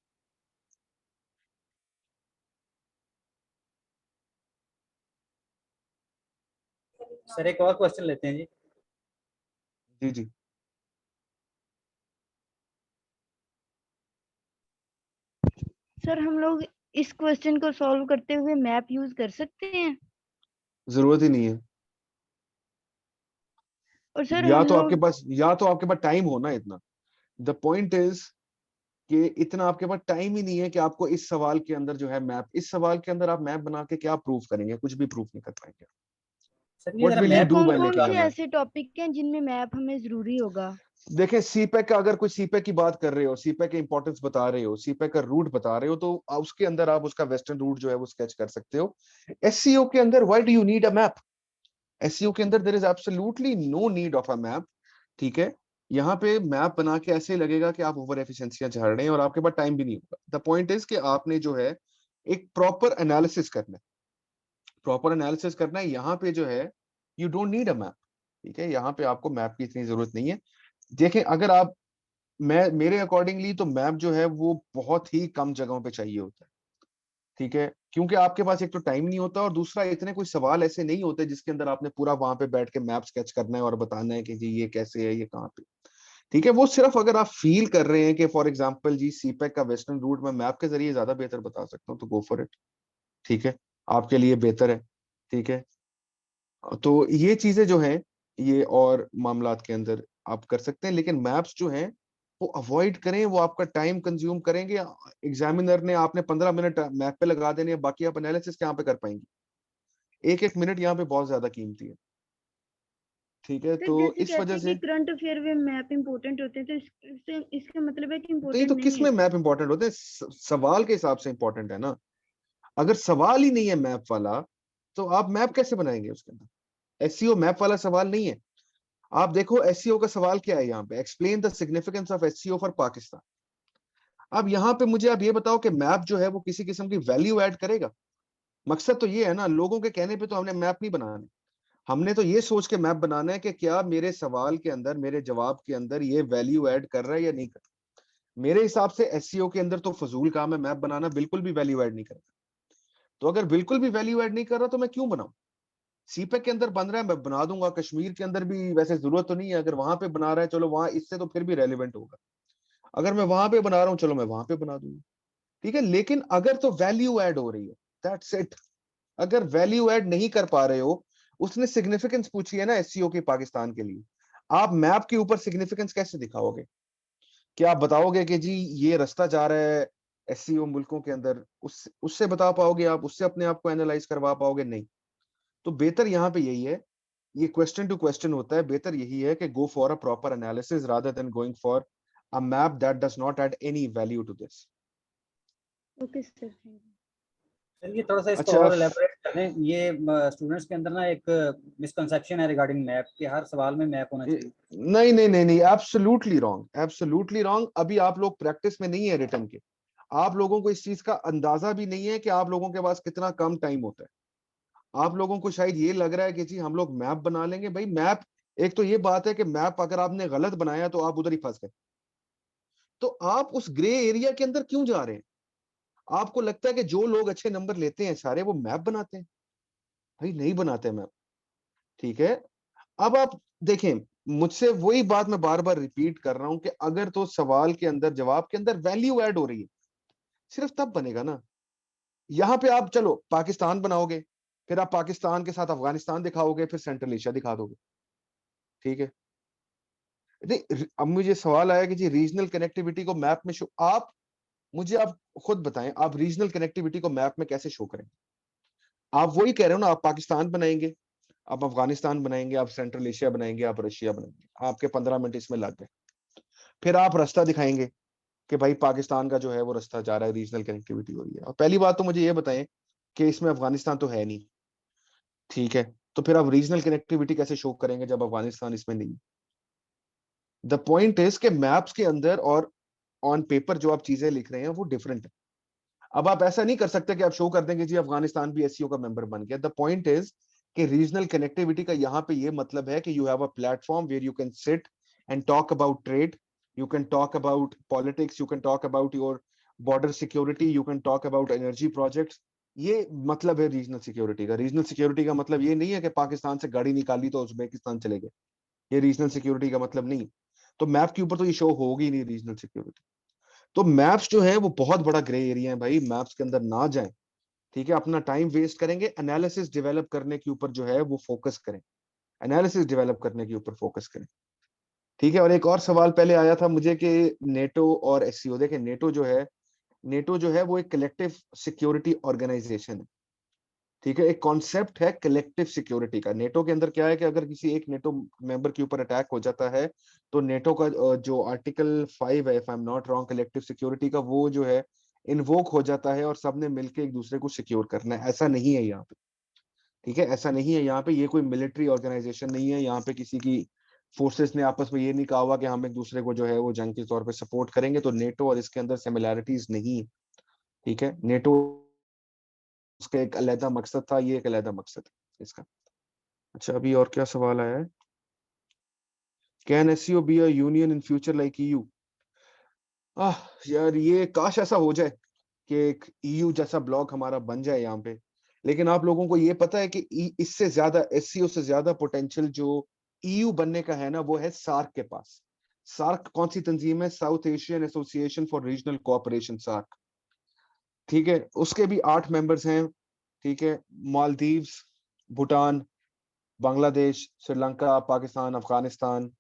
Sir एक और क्वेश्चन लेते हैं जी। जी जी सर हम लोग इस क्वेश्चन को सॉल्व करते हुए मैप यूज कर सकते हैं? जरूरत ही नहीं है। और सर या हम तो लोग आपके पास टाइम हो ना इतना। द पॉइंट इज कि इतना आपके पास टाइम ही नहीं है कि आपको इस सवाल के अंदर जो है मैप, इस सवाल के अंदर आप मैप बना के क्या प्रूफ करेंगे? कुछ भी प्रूफ नहीं कर पाएंगे। सर ये व्हाट जरा will you sir map do कौन बाय कौन मेकिंग अ से मैप? ऐसे टॉपिक हैं जिनमें मैप हमें जरूरी होगा? देखें, सीपेक का अगर कोई सीपेक की बात कर रहे हो, सीपेक के इंपॉर्टेंस बता रहे हो, सीपेक का रूट बता रहे हो, तो उसके अंदर आप उसका वेस्टर्न रूट जो है वो स्केच कर सकते हो। एससीओ के अंदर why do you need a map? SCO के अंदर there is absolutely no need of a map, ठीक है? यहाँ पे मैप बना के ऐसे लगेगा कि आप ओवर एफिशिएंसियां झाड़ रहे हैं और आपके पास टाइम भी नहीं होगा। द पॉइंट इज कि आपने जो है एक प्रॉपर एनालिसिस करना है, प्रॉपर एनालिसिस करना है। यहाँ पे जो है you don't need a map, ठीक है? यहाँ पे आपको मैप की इतनी जरूरत नहीं है। देखें, अगर आप, मैं मेरे अकॉर्डिंगली तो मैप जो है वो बहुत ही कम जगहों पे चाहिए होता है, ठीक है? क्योंकि आपके पास एक तो टाइम नहीं होता और दूसरा इतने कोई सवाल ऐसे नहीं होते जिसके अंदर आपने पूरा वहां पे बैठ के मैप स्केच करना है और बताना है कि जी ये कैसे है, ये कहाँ पे, ठीक है? वो सिर्फ अगर आप फील कर रहे हैं कि फॉर एग्जांपल जी सीपेक का वेस्टर्न रूट मैं मैप के जरिए ज्यादा बेहतर बता सकता हूँ, तो गो फॉर इट, ठीक है? आपके लिए बेहतर है, ठीक है? तो ये चीजें जो हैं ये और मामलात के अंदर आप कर सकते हैं, लेकिन मैप्स जो हैं वो अवॉइड करें, वो आपका टाइम कंज्यूम करेंगे। एग्जामिनर ने आपने 15 मिनट मैप पे लगा देने हैं, बाकी आप एनालिसिस कहाँ पे कर पाएंगे? एक एक मिनट यहाँ पे बहुत ज्यादा कीमती है, ठीक है? सर तो जैसे इस कहते वजह हैं कि से करंट अफेयर में मैप इंपॉर्टेंट होते हैं, तो इसका मतलब है कि तो ये इम्पोर्टेंट तो नहीं किस है? में मैप इंपॉर्टेंट होते हैं? सवाल के हिसाब से इंपॉर्टेंट है ना। अगर सवाल ही नहीं है मैप वाला तो आप मैप कैसे बनाएंगे उसके अंदर? एससीओ मैप वाला सवाल नहीं है। आप देखो एससीओ का सवाल क्या है यहाँ पे, explain the significance of SCO for Pakistan. अब यहाँ पे मुझे आप ये बताओ कि मैप जो है वो किसी किस्म की वैल्यू ऐड करेगा? मकसद तो ये है ना, लोगों के कहने पे तो हमने मैप नहीं बनाने, हमने तो ये सोच के मैप बनाना है कि क्या मेरे सवाल के अंदर, मेरे जवाब के अंदर ये वैल्यू ऐड कर रहा है या नहीं कर रहा। मेरे हिसाब से एससीओ के अंदर तो फजूल काम है मैप बनाना, बिल्कुल भी वैल्यू ऐड नहीं कर रहा। तो अगर बिल्कुल भी वैल्यू ऐड नहीं कर रहा तो मैं क्यों बनाऊं? सीपेक के अंदर बन रहा है मैं बना दूंगा, कश्मीर के अंदर भी वैसे जरूरत तो नहीं है, अगर वहां पे बना रहा है चलो वहां, इससे तो फिर भी रेलिवेंट होगा। अगर मैं वहां पे बना रहा हूँ चलो मैं वहां पे बना दूंगा, ठीक है? लेकिन अगर तो वैल्यू ऐड हो रही है, दैट्स इट। अगर वैल्यू ऐड नहीं कर पा रहे हो, उसने सिग्निफिकेंस पूछी है ना एससीओ की पाकिस्तान के लिए, आप मैप के ऊपर सिग्निफिकेंस कैसे दिखाओगे? क्या आप बताओगे कि जी ये रास्ता जा रहा है एससीओ मुल्कों के अंदर, उससे बता पाओगे आप? उससे अपने आप को एनालाइज करवा पाओगे? नहीं। तो बेहतर यहाँ पे यही है, ये क्वेश्चन टू क्वेश्चन होता है, बेहतर यही है कि go for a proper analysis rather than going for a map that does not add any value to this. Okay sir. चलिए थोड़ा सा इसको अच्छा और एलेबोरेट कर लें। ये स्टूडेंट्स के अंदर ना एक मिसकंसेप्शन है रिगार्डिंग मैप कि हर सवाल में मैप होना चाहिए। नहीं नहीं नहीं नहीं, एब्सोल्युटली रॉन्ग, एब्सोल्युटली रॉन्ग। अभी आप लोग प्रैक्टिस में नहीं है रिटर्न के, आप लोगों को इस चीज का अंदाजा भी नहीं है कि आप लोगों के पास कितना कम टाइम होता है। आप लोगों को शायद ये लग रहा है कि जी हम लोग मैप बना लेंगे। भाई मैप, एक तो ये बात है कि मैप अगर आपने गलत बनाया तो आप उधर ही फंस गए। तो आप उस ग्रे एरिया के अंदर क्यों जा रहे हैं? आपको लगता है कि जो लोग अच्छे नंबर लेते हैं सारे वो मैप बनाते हैं? भाई नहीं बनाते मैप, ठीक है। अब आप देखें, मुझसे वही बात मैं बार बार रिपीट कर रहा हूं कि अगर तो सवाल के अंदर, जवाब के अंदर वैल्यू ऐड हो रही है, सिर्फ तब बनेगा ना। यहां पे आप चलो पाकिस्तान बनाओगे, फिर आप पाकिस्तान के साथ अफगानिस्तान दिखाओगे, फिर सेंट्रल एशिया दिखा दोगे, ठीक है। अब मुझे सवाल आया कि जी रीजनल कनेक्टिविटी को मैप में शो, आप मुझे आप खुद बताएं, आप रीजनल कनेक्टिविटी को मैप में कैसे शो करें? आप वही कह रहे हो ना, आप पाकिस्तान बनाएंगे, आप अफगानिस्तान बनाएंगे, आप सेंट्रल एशिया बनाएंगे, आप रशिया बनाएंगे, आपके 15 मिनट इसमें लग गए। फिर आप रास्ता दिखाएंगे कि भाई पाकिस्तान का जो है वो रास्ता जा रहा है, रीजनल कनेक्टिविटी हो रही है। और पहली बात तो मुझे ये बताएं कि इसमें अफगानिस्तान तो है नहीं, ठीक है। तो फिर आप रीजनल कनेक्टिविटी कैसे शो करेंगे जब अफगानिस्तान इसमें नहीं? द पॉइंट इज के मैप्स के अंदर और ऑन पेपर जो आप चीजें लिख रहे हैं वो डिफरेंट है। अब आप ऐसा नहीं कर सकते कि आप शो कर देंगे जी अफगानिस्तान भी एससीओ का मेंबर बन गया। द पॉइंट इज कि रीजनल कनेक्टिविटी का यहाँ पे ये मतलब है कि you have a platform where you can sit and talk about trade, you can talk about politics, you can talk about your border security, you can talk about energy projects. ये मतलब है रीजनल सिक्योरिटी का। Regional security का मतलब ये नहीं है कि पाकिस्तान से गाड़ी निकाली तो उज्बेकिस्तान चले गए, ये रीजनल सिक्योरिटी का मतलब नहीं। तो मैप के ऊपर तो ये शो होगी नहीं रीजनल सिक्योरिटी। तो मैप्स जो है वो बहुत बड़ा ग्रे एरिया है भाई, मैप्स के अंदर ना जाएं, ठीक है। अपना टाइम वेस्ट करेंगे, एनालिसिस डेवलप करने के ऊपर जो है वो फोकस करें, एनालिसिस डेवलप करने के ऊपर फोकस करें, ठीक है। और एक और सवाल पहले आया था मुझे कि नेटो और एससीओ, देखें नेटो जो है वो एक कलेक्टिव सिक्योरिटी ऑर्गेनाइजेशन है, ठीक है। एक कॉन्सेप्ट है कलेक्टिव सिक्योरिटी का। नेटो के अंदर क्या है कि अगर किसी एक नेटो मेंबर के ऊपर अटैक हो जाता है तो नेटो का जो आर्टिकल 5 है, if I am not wrong, collective security का, वो जो है इन्वोक हो जाता है और सबने मिलकर एक दूसरे को सिक्योर करना है। ऐसा नहीं है यहाँ पे, ठीक है, ऐसा नहीं है यहाँ पे। ये कोई मिलिट्री ऑर्गेनाइजेशन नहीं है। यहाँ पे किसी की फोर्सेस ने आपस में ये नहीं कहा हुआ कि हम एक दूसरे को जो है वो जंग के तौर पे सपोर्ट करेंगे। तो नेटो और इसके अंदर सिमिलैरिटीज नहीं है, ठीक है। नेटो उसका एक अलग मकसद था, ये एक अलग मकसद है इसका। अच्छा, अभी और क्या सवाल आया है? Can SCO be a union in future like EU? यार ये काश ऐसा हो जाए कि एक ईयू जैसा ब्लॉक हमारा बन जाए यहाँ पे। लेकिन आप लोगों को ये पता है कि इससे ज्यादा, एससीओ से ज्यादा पोटेंशियल जो ईयू बनने का है ना, वो है सार्क के पास। सार्क कौन सी तंजीम है? South Asian Association for Regional Cooperation, SAARC, ठीक है। उसके भी 8 मेंबर्स हैं, ठीक है। मालदीव्स, भूटान, बांग्लादेश, श्रीलंका, पाकिस्तान, अफगानिस्तान,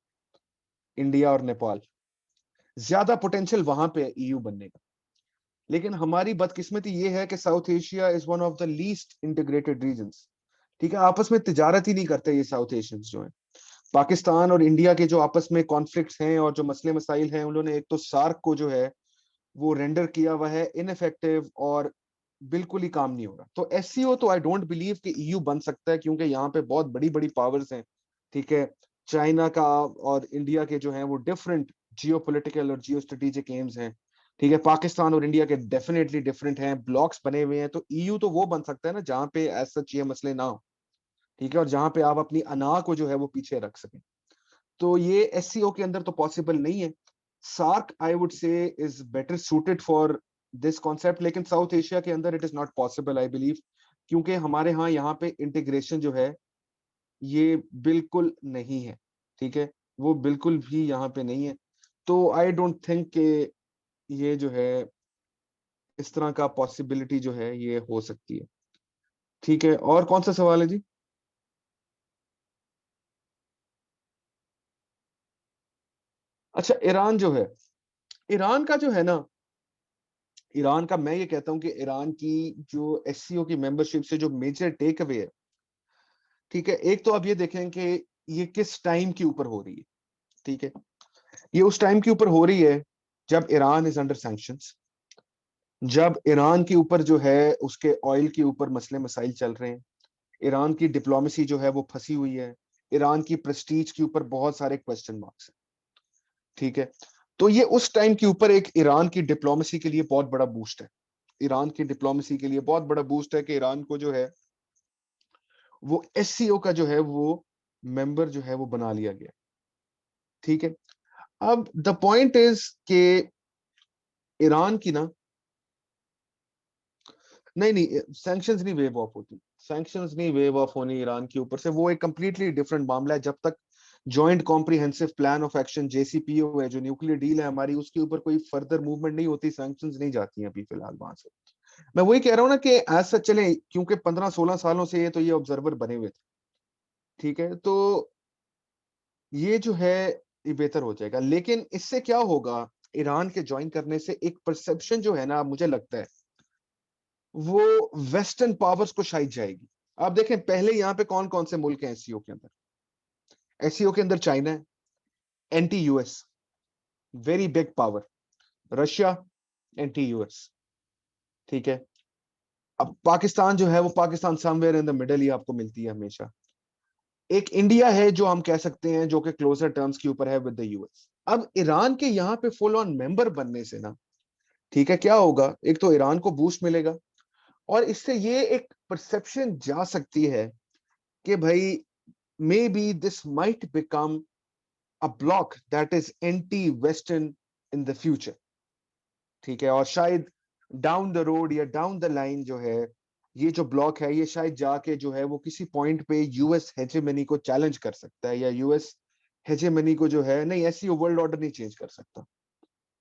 इंडिया और नेपाल। ज्यादा पोटेंशियल वहां पे ईयू बनने का। लेकिन हमारी बदकिस्मती ये है कि South Asia is one of the least integrated regions, ठीक है। आपस में तिजारत ही नहीं करते ये साउथ एशियंस जो है। पाकिस्तान और इंडिया के जो आपस में कॉन्फ्लिक्ट्स हैं और जो मसले मसाइल हैं, उन्होंने एक तो सार्क को जो है वो रेंडर किया हुआ है इनइफेक्टिव और बिल्कुल ही काम नहीं हो रहा। तो एससीओ तो आई डोंट बिलीव कि ईयू बन सकता है, क्योंकि यहाँ पे बहुत बड़ी बड़ी पावर्स हैं, ठीक है। चाइना का और इंडिया के जो हैं वो डिफरेंट जियोपॉलिटिकल और जियो स्ट्रेटेजिक एम्स हैं, ठीक है। पाकिस्तान और इंडिया के डेफिनेटली डिफरेंट हैं, ब्लॉक्स बने हुए हैं। तो ईयू तो वो बन सकता है ना जहाँ पे ऐसा ये मसले ना हो, ठीक है, और जहाँ पे आप अपनी अना को जो है वो पीछे रख सकें। तो ये एससीओ के अंदर तो पॉसिबल नहीं है। SAARC I would say is better suited for this concept, लेकिन साउथ एशिया के अंदर it is not possible I believe, क्योंकि हमारे यहाँ पे इंटीग्रेशन जो है ये बिल्कुल नहीं है, ठीक है। वो बिल्कुल भी यहाँ पे नहीं है। तो आई डोंट थिंक कि ये जो है इस तरह का पॉसिबिलिटी जो है ये हो सकती है, ठीक है। और कौन सा सवाल है जी? अच्छा, ईरान जो है, ईरान का जो है ना, ईरान का मैं ये कहता हूं कि ईरान की जो एससीओ की मेंबरशिप से जो मेजर टेक अवे है, ठीक है। एक तो अब ये देखें कि ये किस टाइम के ऊपर हो रही है, ठीक है। ये उस टाइम के ऊपर हो रही है जब ईरान इज अंडर सैंक्शंस, जब ईरान के ऊपर जो है उसके ऑयल के ऊपर मसले मसाइल चल रहे हैं, ईरान की डिप्लोमेसी जो है वो फंसी हुई है, ईरान की प्रेस्टीज के ऊपर बहुत सारे क्वेश्चन मार्क्स हैं, ठीक है। तो ये उस टाइम के ऊपर एक ईरान की डिप्लोमेसी के लिए बहुत बड़ा बूस्ट है। ईरान की डिप्लोमेसी के लिए बहुत बड़ा बूस्ट है कि ईरान को जो है वो SCO का जो है वो मेंबर जो है वो बना लिया गया। ठीक है, अब द पॉइंट इज के ईरान की ना, नहीं सैंक्शंस नहीं वेव ऑफ होती, सैंक्शंस नहीं वेव ऑफ होनी ईरान के ऊपर से, वो एक कंप्लीटली डिफरेंट मामला है। जब तक joint comprehensive plan of action JCPO है, जो न्यूक्लियर डील है हमारी, उसके ऊपर कोई फर्दर मूवमेंट नहीं होती, सैंक्शंस नहीं जाती हैं अभी फिलहाल वहां से। मैं वही कह रहा हूँ ना कि एज सच चले, क्योंकि 15-16 सालों से ये तो ये ऑब्जर्वर बने हुए थे। ठीक है, तो ये जो है ये बेहतर हो जाएगा, लेकिन इससे क्या होगा, ईरान के ज्वाइन करने से एक परसेप्शन जो है ना, मुझे लगता है वो वेस्टर्न पावर्स को शायद जाएगी। आप देखें पहले यहाँ पे कौन कौन से मुल्क हैं SCO के अंदर। SCO के अंदर चाइना है, anti US, very big power, Russia, anti US। ठीक है, अब पाकिस्तान जो है वो Pakistan somewhere in the middle ही आपको मिलती है हमेशा। एक इंडिया है जो हम कह सकते हैं जो कि क्लोजर टर्म्स के ऊपर है विद द US। अब ईरान के यहाँ पे फुल ऑन मेंबर बनने से ना, ठीक है, क्या होगा, एक तो ईरान को बूस्ट मिलेगा, और इससे ये एक परसेप्शन जा सकती है कि भाई maybe this might become a bloc that is anti-Western in the future। ठीक है, और शायद डाउन द रोड या डाउन द लाइन जो है, ये जो ब्लॉक है ये शायद जाके जो है वो किसी पॉइंट पे US हेजेमनी को चैलेंज कर सकता है, या US हेजेमनी को जो है, नहीं SCO वर्ल्ड ऑर्डर नहीं चेंज कर सकता।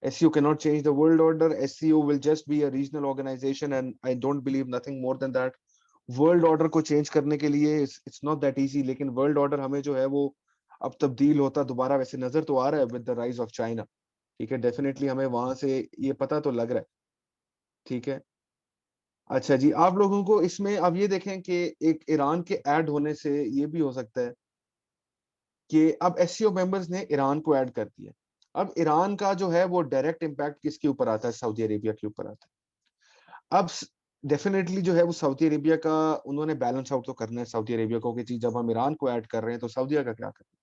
SCO cannot change the world order। SCO will just be a regional organization and I don't believe nothing more than that। World order को चेंज करने के लिए इट्स नॉट दैट इजी, लेकिन world order हमें जो है वो अब तब्दील होता दोबारा वैसे नजर तो आ रहा है with the rise of China. ठीक है, डेफिनेटली हमें वहां से ये पता तो लग रहा है। ठीक है, अच्छा जी, आप लोगों को इसमें अब ये देखें कि एक ईरान के ऐड होने से ये भी हो सकता है कि अब SCO मेंबर्स ने ईरान को ऐड कर दिया। अब ईरान का जो है वो डायरेक्ट इम्पैक्ट किसके ऊपर आता है, सऊदी अरेबिया के ऊपर आता है। अब डेफिनेटली जो है वो सऊदी अरेबिया का उन्होंने बैलेंस आउट तो करना है सऊदी अरेबिया को, कि जब हम ईरान को ऐड कर रहे हैं तो सऊदी का क्या करें।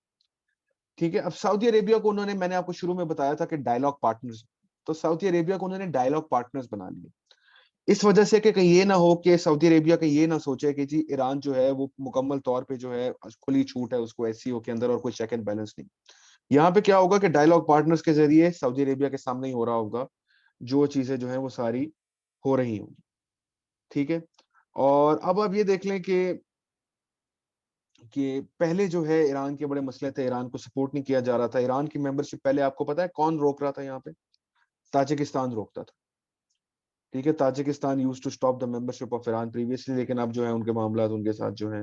ठीक है, अब सऊदी अरेबिया को उन्होंने, मैंने आपको शुरू में बताया था कि डायलॉग पार्टनर्स, तो सऊदी अरेबिया को उन्होंने डायलॉग पार्टनर्स बना लिए, इस वजह से कि कहीं ये ना हो कि सऊदी अरेबिया का ये ना सोचे कि जी ईरान जो है वो मुकम्मल तौर पे जो है खुली छूट है उसको SCO के अंदर और कोई चेक एंड बैलेंस नहीं। यहाँ पे क्या होगा कि डायलॉग पार्टनर्स के जरिए सऊदी अरेबिया के सामने ही हो रहा होगा जो चीजें जो है वो सारी हो रही होंगी। ठीक है, और अब आप ये देख लें कि पहले जो है ईरान के बड़े मसले थे, ईरान को सपोर्ट नहीं किया जा रहा था। ईरान की मेंबरशिप पहले आपको पता है कौन रोक रहा था यहाँ पे, ताजिकिस्तान रोकता था। ठीक है, Tajikistan used to stop the membership of Iran previously, लेकिन अब जो है उनके मामला उनके साथ जो है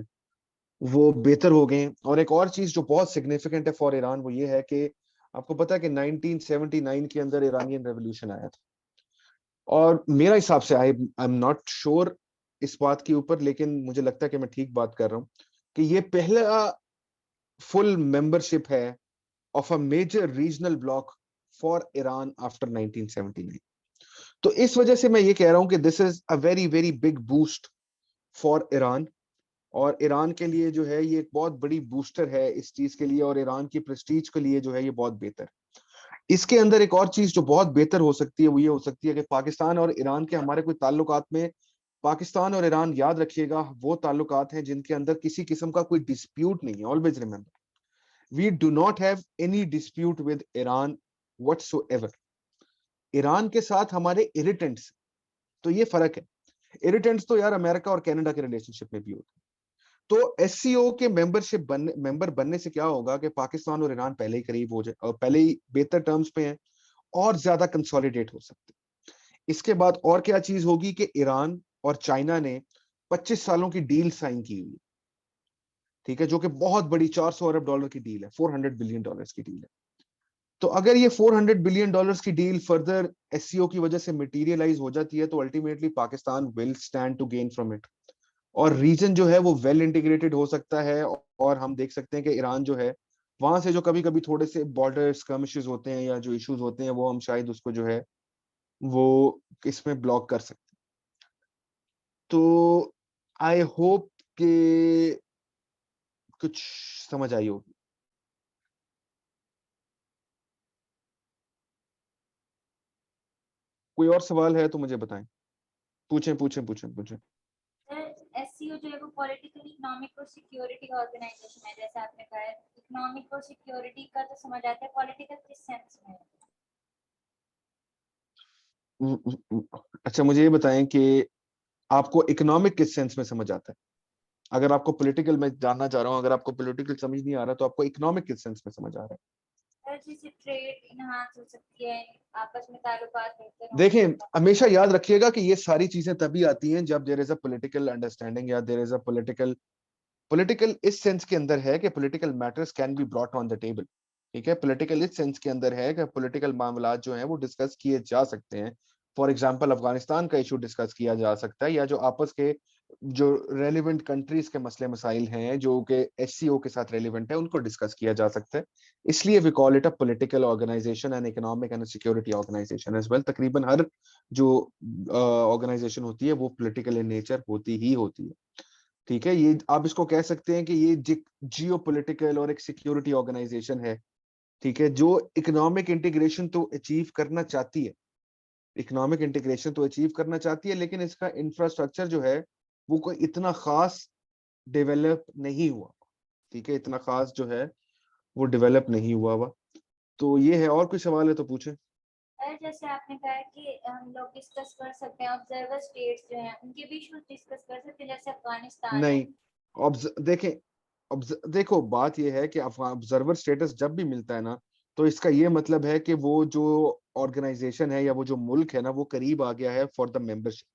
वो बेहतर हो गए। और एक और चीज जो बहुत सिग्निफिकेंट है फॉर ईरान वो ये है कि आपको पता है कि 1979 के अंदर ईरानियन रेवोल्यूशन आया था, और मेरा हिसाब से आई एम नॉट श्योर इस बात के ऊपर, लेकिन मुझे लगता है कि मैं ठीक बात कर रहा हूँ कि ये पहला फुल मेंबरशिप है of a major regional bloc for Iran after 1979। तो इस वजह से मैं ये कह रहा हूं कि this is a very very big boost for Iran, और ईरान के लिए जो है ये एक बहुत बड़ी बूस्टर है इस चीज के लिए, और ईरान की प्रेस्टीज के लिए जो है ये बहुत बेहतर। इसके अंदर एक और चीज जो बहुत बेहतर हो सकती है वो ये हो सकती है कि पाकिस्तान और ईरान के हमारे कोई ताल्लुकात में, पाकिस्तान और ईरान याद रखिएगा वो ताल्लुकात हैं जिनके अंदर किसी किस्म का कोई डिस्प्यूट नहीं है। Always remember, we do not have any dispute with Iran whatsoever. Iran के साथ हमारे इरिटेंट्स, तो ये फर्क है, इरिटेंट्स तो यार अमेरिका और कनाडा के रिलेशनशिप में भी होते हैं। तो SCO के मेंबर बनने से क्या होगा कि पाकिस्तान और ईरान पहले ही करीब हो जाए और पहले ही बेहतर टर्म्स पे हैं और ज्यादा कंसोलिडेट हो सकते हैं। इसके बाद और क्या चीज होगी कि ईरान और चाइना ने 25 सालों की डील साइन की हुई, ठीक है, जो कि बहुत बड़ी $400 अरब की डील है, $400 बिलियन की डील है। तो अगर ये $400 बिलियन की डील फर्दर SCO की वजह से मटेरियलाइज हो जाती है तो ultimately Pakistan will stand to gain from it, और रीजन जो है वो वेल इंटीग्रेटेड हो सकता है। और हम देख सकते हैं कि ईरान जो है वहां से जो कभी कभी थोड़े से बॉर्डर स्कर्मिशेस होते हैं या जो इश्यूज होते हैं वो हम शायद उसको जो है वो इसमें ब्लॉक कर सकते हैं। तो आई होप कि कुछ समझ आई होगी। कोई और सवाल है तो मुझे बताएं, पूछें पूछें पूछें पूछें। सर SCO जो है वो पॉलिटिकल, इकोनॉमिक और सिक्योरिटी ऑर्गेनाइजेशन है, जैसे आपने कहा है। इकोनॉमिक और सिक्योरिटी का तो समझ आता है, पॉलिटिकल किस सेंस में है? अच्छा मुझे ये बताएं कि आपको इकोनॉमिक किस सेंस में समझ आता है? अगर आपको पॉलिटिकल में जानना चाह रहा हूँ, अगर आपको पॉलिटिकल समझ नहीं आ रहा तो आपको इकोनॉमिक किस सेंस में समझ आ रहा है? जैसे ट्रेड इनहांस हो सकती है, आपस में ताल्लुकात बेहतर होंगे। देखें, हमेशा याद रखिएगा कि ये सारी चीजें तभी आती हैं जब there is a political understanding या देयर इज अ पॉलिटिकल इस सेंस के अंदर है कि political matters can be brought on the table. ठीक है, पॉलिटिकल इस सेंस के अंदर है कि पॉलिटिकल मामलात जो हैं वो डिस्कस किए जा सकते हैं। फॉर एग्जांपल अफगानिस्तान का इशू डिस्कस किया जा सकता है, या जो आपस के जो रेलिवेंट कंट्रीज के मसले मसाइल हैं जो कि एचसीओ के साथ रेलिवेंट है, उनको डिस्कस किया जा सकता है। इसलिए we call it a political organisation and economic and security organisation as well. तकरीबन हर जो ऑर्गेनाइजेशन होती है वो पॉलिटिकल इन नेचर होती ही होती है। ठीक है, ये आप इसको कह सकते हैं कि ये जियो पॉलिटिकल और एक सिक्योरिटी ऑर्गेनाइजेशन है। ठीक है, जो इकोनॉमिक इंटीग्रेशन तो अचीव करना चाहती है, इकोनॉमिक इंटीग्रेशन तो अचीव करना चाहती है, लेकिन इसका इंफ्रास्ट्रक्चर जो है वो कोई इतना खास डेवलप नहीं हुआ। ठीक है, इतना खास जो है वो डेवलप नहीं हुआ हुआ। तो ये है, और कोई सवाल है तो पूछे। जैसे आपने कहा कि हम लोग डिस्कस कर सकते हैं, ऑब्जर्वर स्टेट्स जो हैं उनके भी इश्यूज डिस्कस कर सकते हैं, जैसे अफगानिस्तान है। नहीं, देखें, देखो बात ये है कि ऑब्जर्वर स्टेटस जब भी मिलता है ना, तो इसका ये मतलब है कि वो जो ऑर्गेनाइजेशन है या वो जो मुल्क है ना, वो करीब आ गया है फॉर द मेंबरशिप।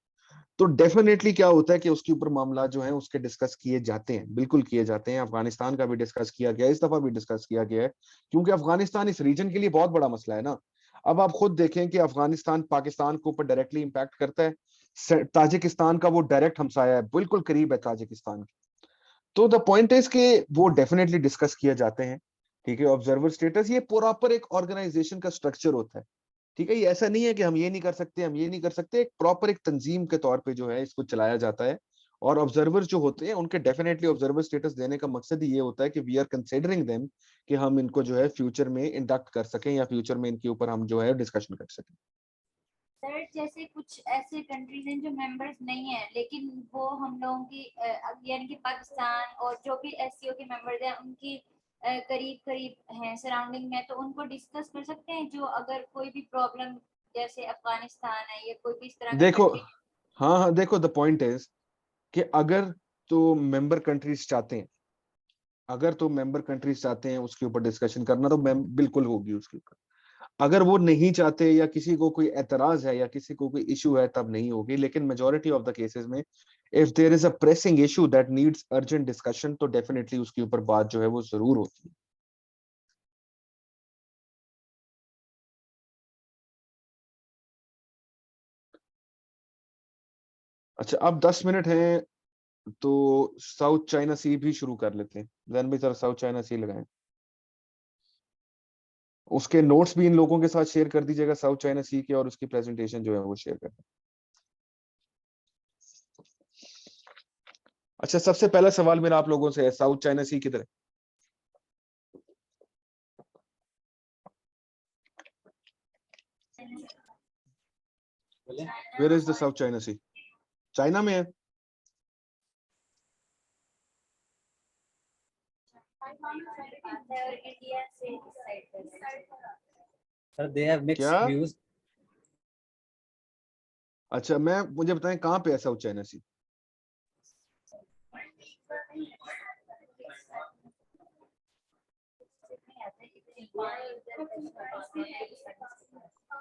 तो डेफिनेटली क्या होता है कि उसके ऊपर मामला जो है उसके डिस्कस किए जाते हैं, बिल्कुल किए जाते हैं। अफगानिस्तान का भी डिस्कस किया गया, इस दफा भी डिस्कस किया गया है, क्योंकि अफगानिस्तान इस रीजन के लिए बहुत बड़ा मसला है ना। अब आप खुद देखें कि अफगानिस्तान पाकिस्तान के ऊपर डायरेक्टली इंपैक्ट करता है। ताजिकिस्तान का वो डायरेक्ट हमसाया है, बिल्कुल करीब है ताजिकिस्तान के। तो द पॉइंट इज कि वो डेफिनेटली डिस्कस किए जाते हैं। ठीक है, ऑब्जर्वर स्टेटस ये प्रॉपर एक ऑर्गेनाइजेशन का स्ट्रक्चर होता है। ठीक है, ये ऐसा नहीं है कि हम ये नहीं कर सकते, हम ये नहीं कर सकते। एक प्रॉपर एक तंजीम के तौर पे जो है इसको चलाया जाता है। और ऑब्जर्वर जो होते हैं उनके डेफिनेटली ऑब्जर्वर स्टेटस देने का मकसद ही ये होता है कि वी आर कंसिडरिंग देम, कि हम इनको जो है फ्यूचर में इंडक्ट कर सकें या फ्यूचर में इनके ऊपर हम जो है डिस्कशन कर सकें। सर जैसे कुछ ऐसे कंट्रीज हैं जो मेंबर्स नहीं है, लेकिन वो हम लोगों की यानी कि पाकिस्तान और जो भी एससीओ के मेंबर्स हैं उनकी करीब करीब हैं, सराउंडिंग में, तो उनको डिस्कस कर सकते हैं। जो अगर कोई भी प्रॉब्लम, जैसे अफगानिस्तान है या कोई भी इस तरह देखो, का हाँ हाँ, देखो द पॉइंट इज कि अगर तो मेंबर कंट्रीज चाहते हैं, अगर तो मेंबर कंट्रीज चाहते हैं उसके ऊपर डिस्कशन करना, तो बिल्कुल होगी उसके ऊपर। अगर वो नहीं चाहते या किसी को कोई एतराज है या किसी को कोई इशू है, तब नहीं होगी। लेकिन मेजॉरिटी ऑफ द केसेस में if there is a pressing issue that needs urgent discussion, तो डेफिनेटली उसके ऊपर बात जो है वो जरूर होती है। अच्छा, अब 10 मिनट हैं, तो साउथ चाइना सी भी शुरू कर लेते हैं। जैन भी जरा साउथ चाइना सी लगाएं, उसके नोट्स भी इन लोगों के साथ शेयर कर दीजिएगा साउथ चाइना सी के, और उसकी प्रेजेंटेशन जो है वो शेयर कर दें। अच्छा, सबसे पहला सवाल मेरा आप लोगों से है, साउथ चाइना सी किधर है? Where is the South China Sea? China में है। और इंडिया से साइड पर। Sir, they have mixed क्या? views. अच्छा, मुझे बताएं कहाँ पे है South China Sea?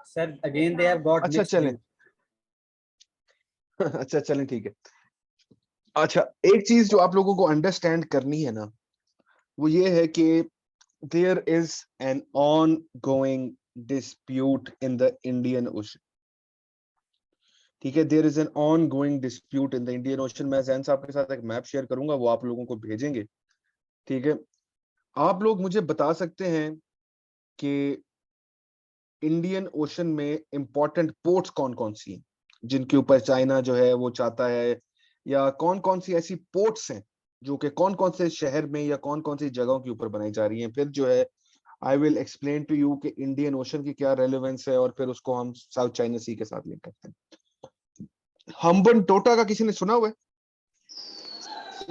Sir, again they have got अच्छा mixed चलें, views. अच्छा चलें, ठीक है। अच्छा, एक चीज जो आप लोगों को अंडरस्टैंड करनी है ना, वो ये है कि there is an ongoing dispute in the Indian Ocean. ठीक है, there is an ongoing dispute in the Indian Ocean. मैं जैन साहब के साथ एक मैप शेयर करूंगा, वो आप लोगों को भेजेंगे। ठीक है, आप लोग मुझे बता सकते हैं कि इंडियन ओशन में इंपॉर्टेंट पोर्ट्स कौन कौन सी हैं जिनके ऊपर चाइना जो है वो चाहता है, या कौन कौन सी ऐसी पोर्ट्स हैं जो कि कौन कौन से शहर में या कौन कौन सी जगहों के ऊपर बनाई जा रही हैं। फिर जो है I will explain to you कि इंडियन ओशन की क्या रेलेवेंस है, और फिर उसको हम साउथ चाइना सी के साथ लिंक करते हैं। हम्बन टोटा का किसी ने सुना हुआ है?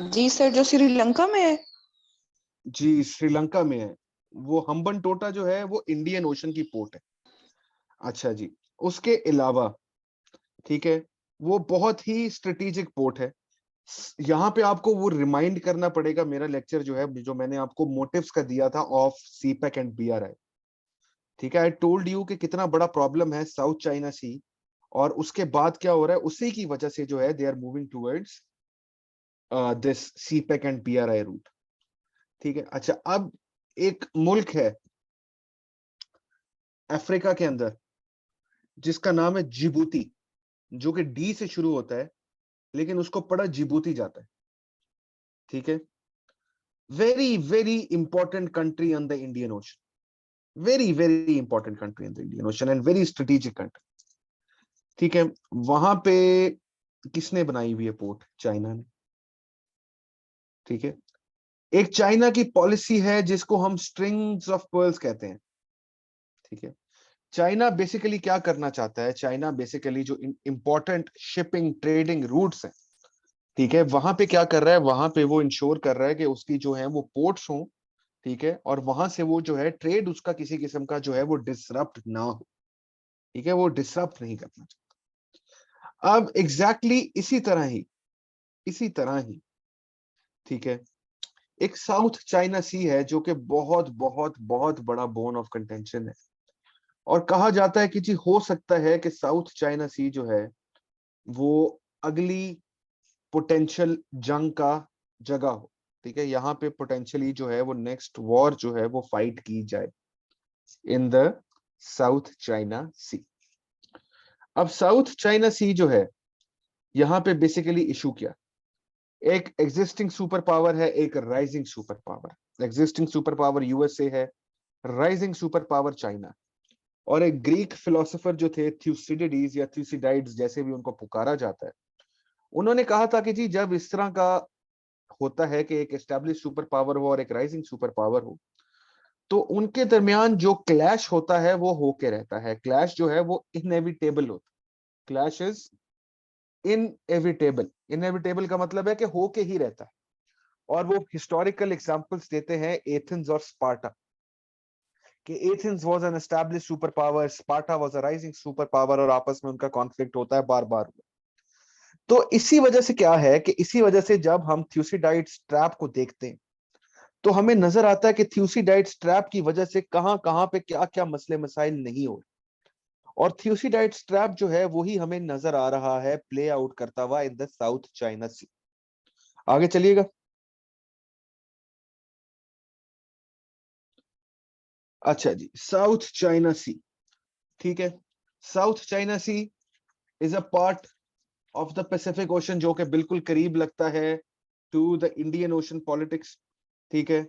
जी सर, जो श्रीलंका में है। जी श्रीलंका में है। वो हम्बनटोटा जो है वो इंडियन ओशन की पोर्ट है। अच्छा जी, उसके अलावा ठीक है, वो बहुत ही स्ट्रेटेजिक पोर्ट है। यहाँ पे आपको वो रिमाइंड करना पड़ेगा, मेरा लेक्चर जो है, जो मैंने आपको मोटिव्स का दिया था ऑफ सीपेक एंड बीआरआई। ठीक है, आई टोल्ड यू कि कितना बड़ा प्रॉब्लम है साउथ चाइना सी, और उसके बाद क्या हो रहा है, उसी की वजह से जो है they are moving towards this CPEC and BRI route. ठीक है, अच्छा अब एक मुल्क है अफ्रीका के अंदर जिसका नाम है जिबूती, जो कि डी से शुरू होता है लेकिन उसको पढ़ा जिबूती जाता है। ठीक है, very very important country on the Indian ocean, very very important country in the Indian ocean and very strategic country. ठीक है, वहां पे किसने बनाई हुई है पोर्ट? चाइना ने। ठीक है, एक चाइना की पॉलिसी है जिसको हम स्ट्रिंग्स ऑफ पर्ल्स कहते हैं। ठीक है, चाइना बेसिकली क्या करना चाहता है, चाइना बेसिकली जो इंपॉर्टेंट शिपिंग ट्रेडिंग रूट्स हैं, ठीक है, वहां पे क्या कर रहा है, वहां पे वो इंश्योर कर रहा है कि उसकी जो है वो पोर्ट्स हों। ठीक है, और वहां से वो जो है ट्रेड उसका किसी किस्म का जो है वो डिसरप्ट ना हो। ठीक है, वो डिसरप्ट नहीं करना चाहता। अब एग्जैक्टली इसी तरह ही ठीक है, एक साउथ चाइना सी है जो कि बहुत बहुत बहुत बड़ा बोन ऑफ कंटेंशन है, और कहा जाता है कि जी हो सकता है कि साउथ चाइना सी जो है वो अगली पोटेंशियल जंग का जगह हो। ठीक है, यहाँ पे पोटेंशियली जो है वो नेक्स्ट वॉर जो है वो फाइट की जाए इन द साउथ चाइना सी। अब साउथ चाइना सी जो है, यहाँ पे बेसिकली इशू क्या, एक एग्जिस्टिंग सुपर पावर है, एक rising super power. Existing super power USA है, राइजिंग सुपर पावर चाइना। और एक ग्रीक फिलोसोफर जो थे थ्यूसिडिडीज या थ्यूसिडाइड्स जैसे भी उनको पुकारा जाता है, उन्होंने कहा था कि जी जब इस तरह का होता है कि एक एस्टैब्लिश सुपर पावर हो और एक राइजिंग सुपर पावर हो, तो उनके दरमियान जो क्लैश होता है वो होके रहता है। क्लैश जो है वो इनएविटेबल होता है। Clash is inevitable. इनएविटेबल का मतलब है कि होके ही रहता है। और वो हिस्टोरिकल एग्जांपल्स देते हैं एथेंस और स्पार्टा, कि Athens was an established super power, Sparta was a rising super power, और आपस में उनका कॉन्फ्लिक्ट होता है बार बार। तो इसी वजह से क्या है कि इसी वजह से जब हम थ्यूसिडाइड्स ट्रैप को देखते हैं तो हमें नजर आता है कि थ्यूसिडाइड्स ट्रैप की वजह से कहां कहां पे क्या क्या मसले मसाइल नहीं हो रहे, और थ्यूसिडाइड्स ट्रैप जो है वही हमें नजर आ रहा है प्ले आउट करता हुआ in the South China Sea. आगे चलिएगा। अच्छा जी, साउथ चाइना सी। ठीक है, South China Sea is a part of the Pacific Ocean, जो कि बिल्कुल करीब लगता है to the Indian Ocean politics. ठीक है,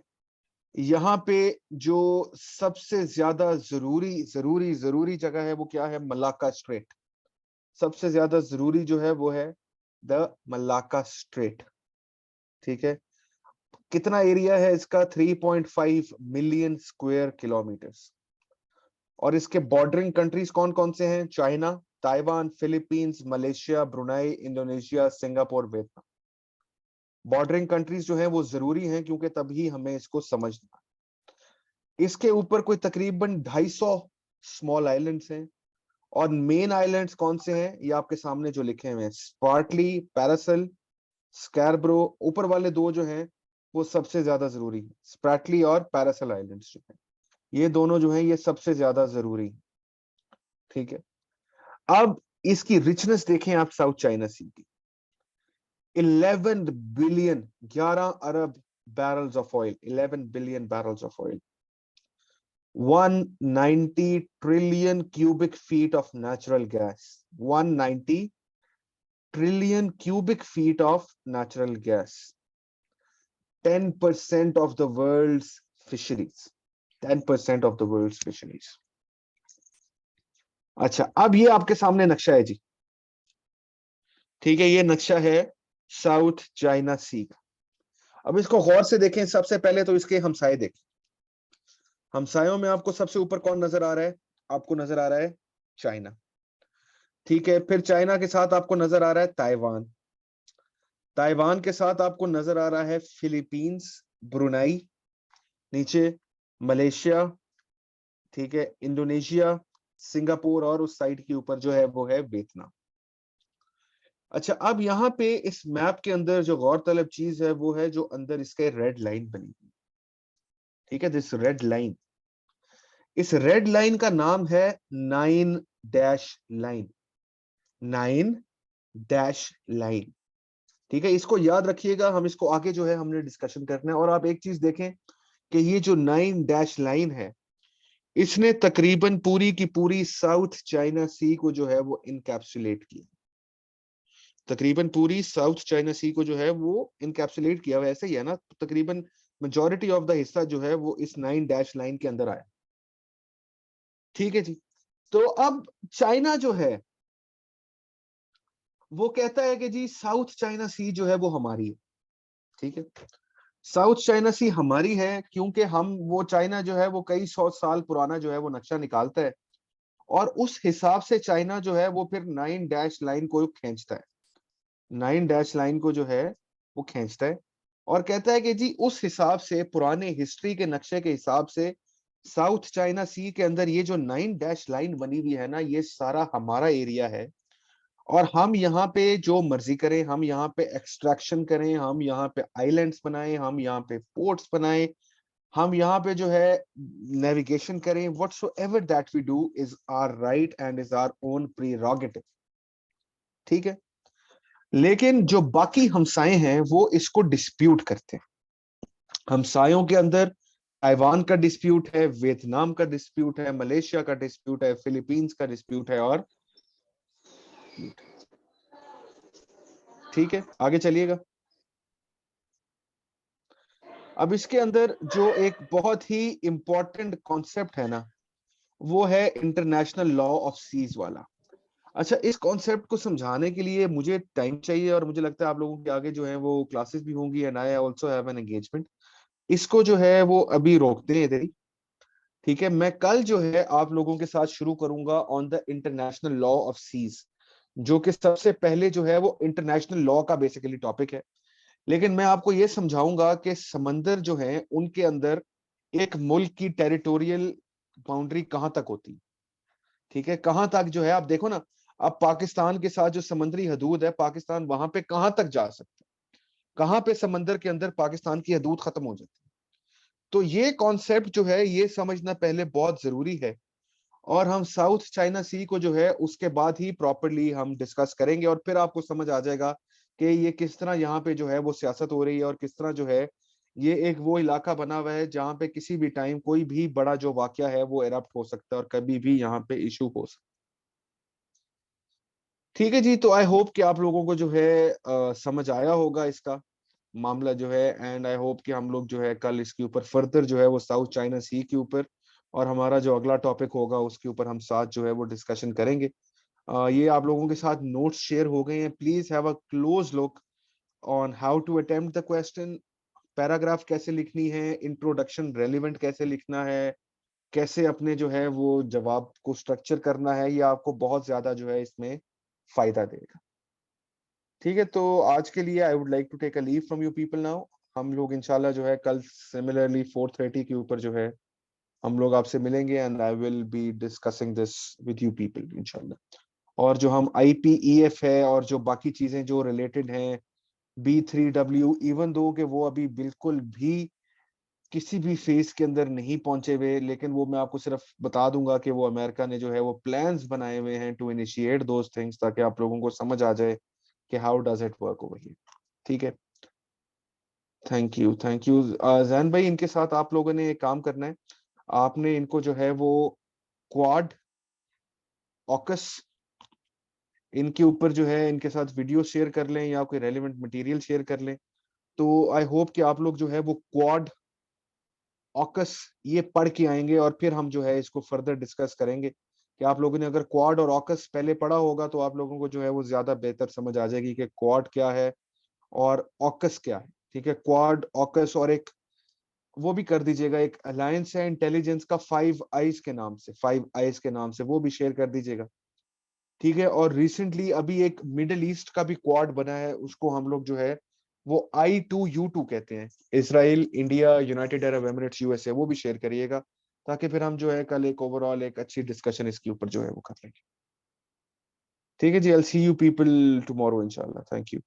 यहाँ पे जो सबसे ज्यादा जरूरी जरूरी जरूरी जगह है वो क्या है? Malacca straight. सबसे ज्यादा जरूरी जो है वो है द मलाक्का स्ट्रेट। ठीक है, कितना एरिया है इसका? 3.5 मिलियन स्क्वायर किलोमीटर्स। और इसके बॉर्डरिंग कंट्रीज कौन कौन से हैं? China, Taiwan, Philippines, Malaysia, Brunei, Indonesia, Singapore, Vietnam. Bordering countries जो है वो जरूरी हैं क्योंकि तभी हमें इसको समझना। इसके ऊपर कोई तकरीबन 250 स्मॉल आइलैंड्स हैं, और मेन आइलैंड्स कौन से हैं ये आपके सामने जो लिखे हुए हैं, स्पार्टली, पैरासल, स्कैरब्रो। ऊपर वाले दो जो हैं वो सबसे ज्यादा जरूरी है, स्प्रैटली और पैरासल आइलैंड्स जो है, ये दोनों जो है ये सबसे ज्यादा जरूरी है। ठीक है, अब इसकी रिचनेस देखें आप साउथ चाइना सी की। 11 billion, 11 Arab barrels of oil, 11 billion barrels of oil, 190 trillion cubic feet of natural gas, 190 trillion cubic feet of natural gas, 10% of the world's fisheries, 10% of the world's fisheries. अच्छा, अब ये आपके सामने नक्शा है जी। ठीक है, ये नक्शा है साउथ चाइना सी का। अब इसको गौर से देखें। सबसे पहले तो इसके हमसाए देखें। हमसायों में आपको सबसे ऊपर कौन नजर आ रहा है? आपको नजर आ रहा है चाइना। ठीक है, फिर चाइना के साथ आपको नजर आ रहा है ताइवान। ताइवान के साथ आपको नजर आ रहा है फिलीपींस, ब्रुनाई, नीचे मलेशिया, ठीक है, इंडोनेशिया, सिंगापुर, और उस साइड के ऊपर जो है वो है वियतनाम। अच्छा, अब यहाँ पे इस मैप के अंदर जो गौरतलब चीज है वो है जो अंदर इसके रेड लाइन बनी हुई, ठीक है, दिस रेड लाइन, इस रेड लाइन का नाम है 9 डैश लाइन, 9 डैश लाइन, ठीक है, इसको याद रखिएगा, हम इसको आगे जो है हमने डिस्कशन करना है। और आप एक चीज देखें कि ये जो 9 डैश लाइन है, इसने तकरीबन पूरी की पूरी साउथ चाइना सी को जो है वो इनकैप्सुलेट किया, तकरीबन पूरी साउथ चाइना सी को जो है वो इनकैप्सुलेट किया, वैसे ही है ना, तकरीबन मेजॉरिटी ऑफ द हिस्सा जो है वो इस 9 डैश लाइन के अंदर आया, ठीक है जी। तो अब चाइना जो है वो कहता है कि जी साउथ चाइना सी जो है वो हमारी है, ठीक है, साउथ चाइना सी हमारी है, क्योंकि हम वो चाइना जो है वो कई 100 साल पुराना जो है वो नक्शा निकालता है, और उस हिसाब से चाइना जो है वो फिर 9 डैश लाइन को खींचता है, 9 डैश लाइन को जो है वो खींचता है, और कहता है कि जी उस हिसाब से, पुराने हिस्ट्री के नक्शे के हिसाब से, साउथ चाइना सी के अंदर ये जो 9 डैश लाइन बनी हुई है ना, ये सारा हमारा एरिया है, और हम यहाँ पे जो मर्जी करें, हम यहाँ पे एक्सट्रैक्शन करें, हम यहाँ पे आइलैंड्स बनाएं, हम यहाँ पे पोर्ट्स बनाएं, हम यहाँ पे जो है नेविगेशन करें, whatsoever that we do is our right and is our own prerogative, ठीक है। लेकिन जो बाकी हमसाए हैं वो इसको डिस्प्यूट करते हैं। हमसायों के अंदर ताइवान का डिस्प्यूट है, वियतनाम का डिस्प्यूट है, मलेशिया का डिस्प्यूट है, फिलीपींस का डिस्प्यूट है, और ठीक है, आगे चलिएगा। अब इसके अंदर जो एक बहुत ही इंपॉर्टेंट कॉन्सेप्ट है ना, वो है इंटरनेशनल लॉ ऑफ सीज वाला। अच्छा, इस कॉन्सेप्ट को समझाने के लिए मुझे टाइम चाहिए, और मुझे लगता है आप लोगों के आगे जो है वो क्लासेस भी होंगी, and I also have an engagement, इसको जो है वो अभी रोकते हैं इधर ही, ठीक है। मैं कल जो है आप लोगों के साथ शुरू करूंगा on the international law of seas, जो कि सबसे पहले जो है वो इंटरनेशनल लॉ का बेसिकली टॉपिक है। लेकिन मैं आपको ये समझाऊंगा कि समंदर जो है उनके अंदर एक मुल्क की टेरिटोरियल बाउंड्री कहां तक होती, ठीक है, कहां तक जो है, आप देखो ना, अब पाकिस्तान के साथ जो समुद्री हदूद है, पाकिस्तान वहां पे कहां तक जा सकता है, कहां पे समंदर के अंदर पाकिस्तान की हदूद खत्म हो जाती है। तो ये कॉन्सेप्ट जो है ये समझना पहले बहुत जरूरी है, और हम साउथ चाइना सी को जो है उसके बाद ही प्रॉपर्ली हम डिस्कस करेंगे, और फिर आपको समझ आ जाएगा कि ये किस तरह यहाँ पे जो है वो सियासत हो रही है, और किस तरह जो है ये एक वो इलाका बना हुआ है जहाँ पे किसी भी टाइम कोई भी बड़ा जो वाकया है वो एरप्ट हो सकता है, और कभी भी यहाँ पे इशू हो सकता है। ठीक है जी, तो आई होप कि आप लोगों को जो है समझ आया होगा इसका मामला जो है, एंड आई होप कि हम लोग जो है कल इसके ऊपर फर्दर जो है वो साउथ चाइना सी के ऊपर, और हमारा जो अगला टॉपिक होगा उसके ऊपर हम साथ जो है वो डिस्कशन करेंगे। ये आप लोगों के साथ नोट्स शेयर हो गए हैं, please have a close look on how to attempt the question, paragraph कैसे लिखनी है, इंट्रोडक्शन रेलिवेंट कैसे लिखना है, कैसे अपने जो है वो जवाब को स्ट्रक्चर करना है, ये आपको बहुत ज्यादा जो है इसमें फायदा देगा। ठीक है, तो आज के लिए I would like to take a leave from you people now. हम लोग इंशाल्लाह जो है कल सिमिलरली 4:30 के ऊपर जो है हम लोग आपसे मिलेंगे, and I will be discussing this with you people इंशाल्लाह। और जो हम IPEF है और जो बाकी चीजें जो रिलेटेड हैं, B3W, इवन दो कि वो अभी बिल्कुल भी किसी भी फेज के अंदर नहीं पहुंचे हुए, लेकिन वो मैं आपको सिर्फ बता दूंगा कि वो अमेरिका ने जो है वो प्लान्स बनाए हुए हैं टू इनिशिएट दोज थिंग्स, ताकि आप लोगों को समझ आ जाए कि how does it work over here. ठीक है, थैंक यू जैन भाई, इनके साथ आप लोगों ने एक काम करना है, आपने इनको जो है वो क्वाड, ऑकस, इनके ऊपर जो है इनके साथ वीडियो शेयर कर लें या कोई रेलिवेंट मटेरियल शेयर कर लें। तो आई होप कि आप लोग जो है वो क्वाड, ऑकस ये पढ़ के आएंगे, और फिर हम जो है इसको फर्दर डिस्कस करेंगे कि आप लोगों ने अगर क्वाड और ऑकस पहले पढ़ा होगा तो आप लोगों को जो है वो ज्यादा बेहतर समझ आ जाएगी कि क्वाड क्या है और ऑकस क्या है। ठीक है, क्वाड, ऑकस, और एक वो भी कर दीजिएगा, एक अलायंस है इंटेलिजेंस का 5 आइज के नाम से, 5 आइज के नाम से, वो भी शेयर कर दीजिएगा। ठीक है। और रिसेंटली अभी एक मिडिल ईस्ट का भी क्वाड बना है, उसको हम लोग जो है वो I2U2 कहते हैं, Israel, India, United Arab Emirates, USA, वो भी शेयर करिएगा, ताकि फिर हम जो है कल एक ओवरऑल एक अच्छी डिस्कशन इसके ऊपर जो है वो कर लेंगे। ठीक है जी, I'll see you people tomorrow इंशाल्लाह। Thank you.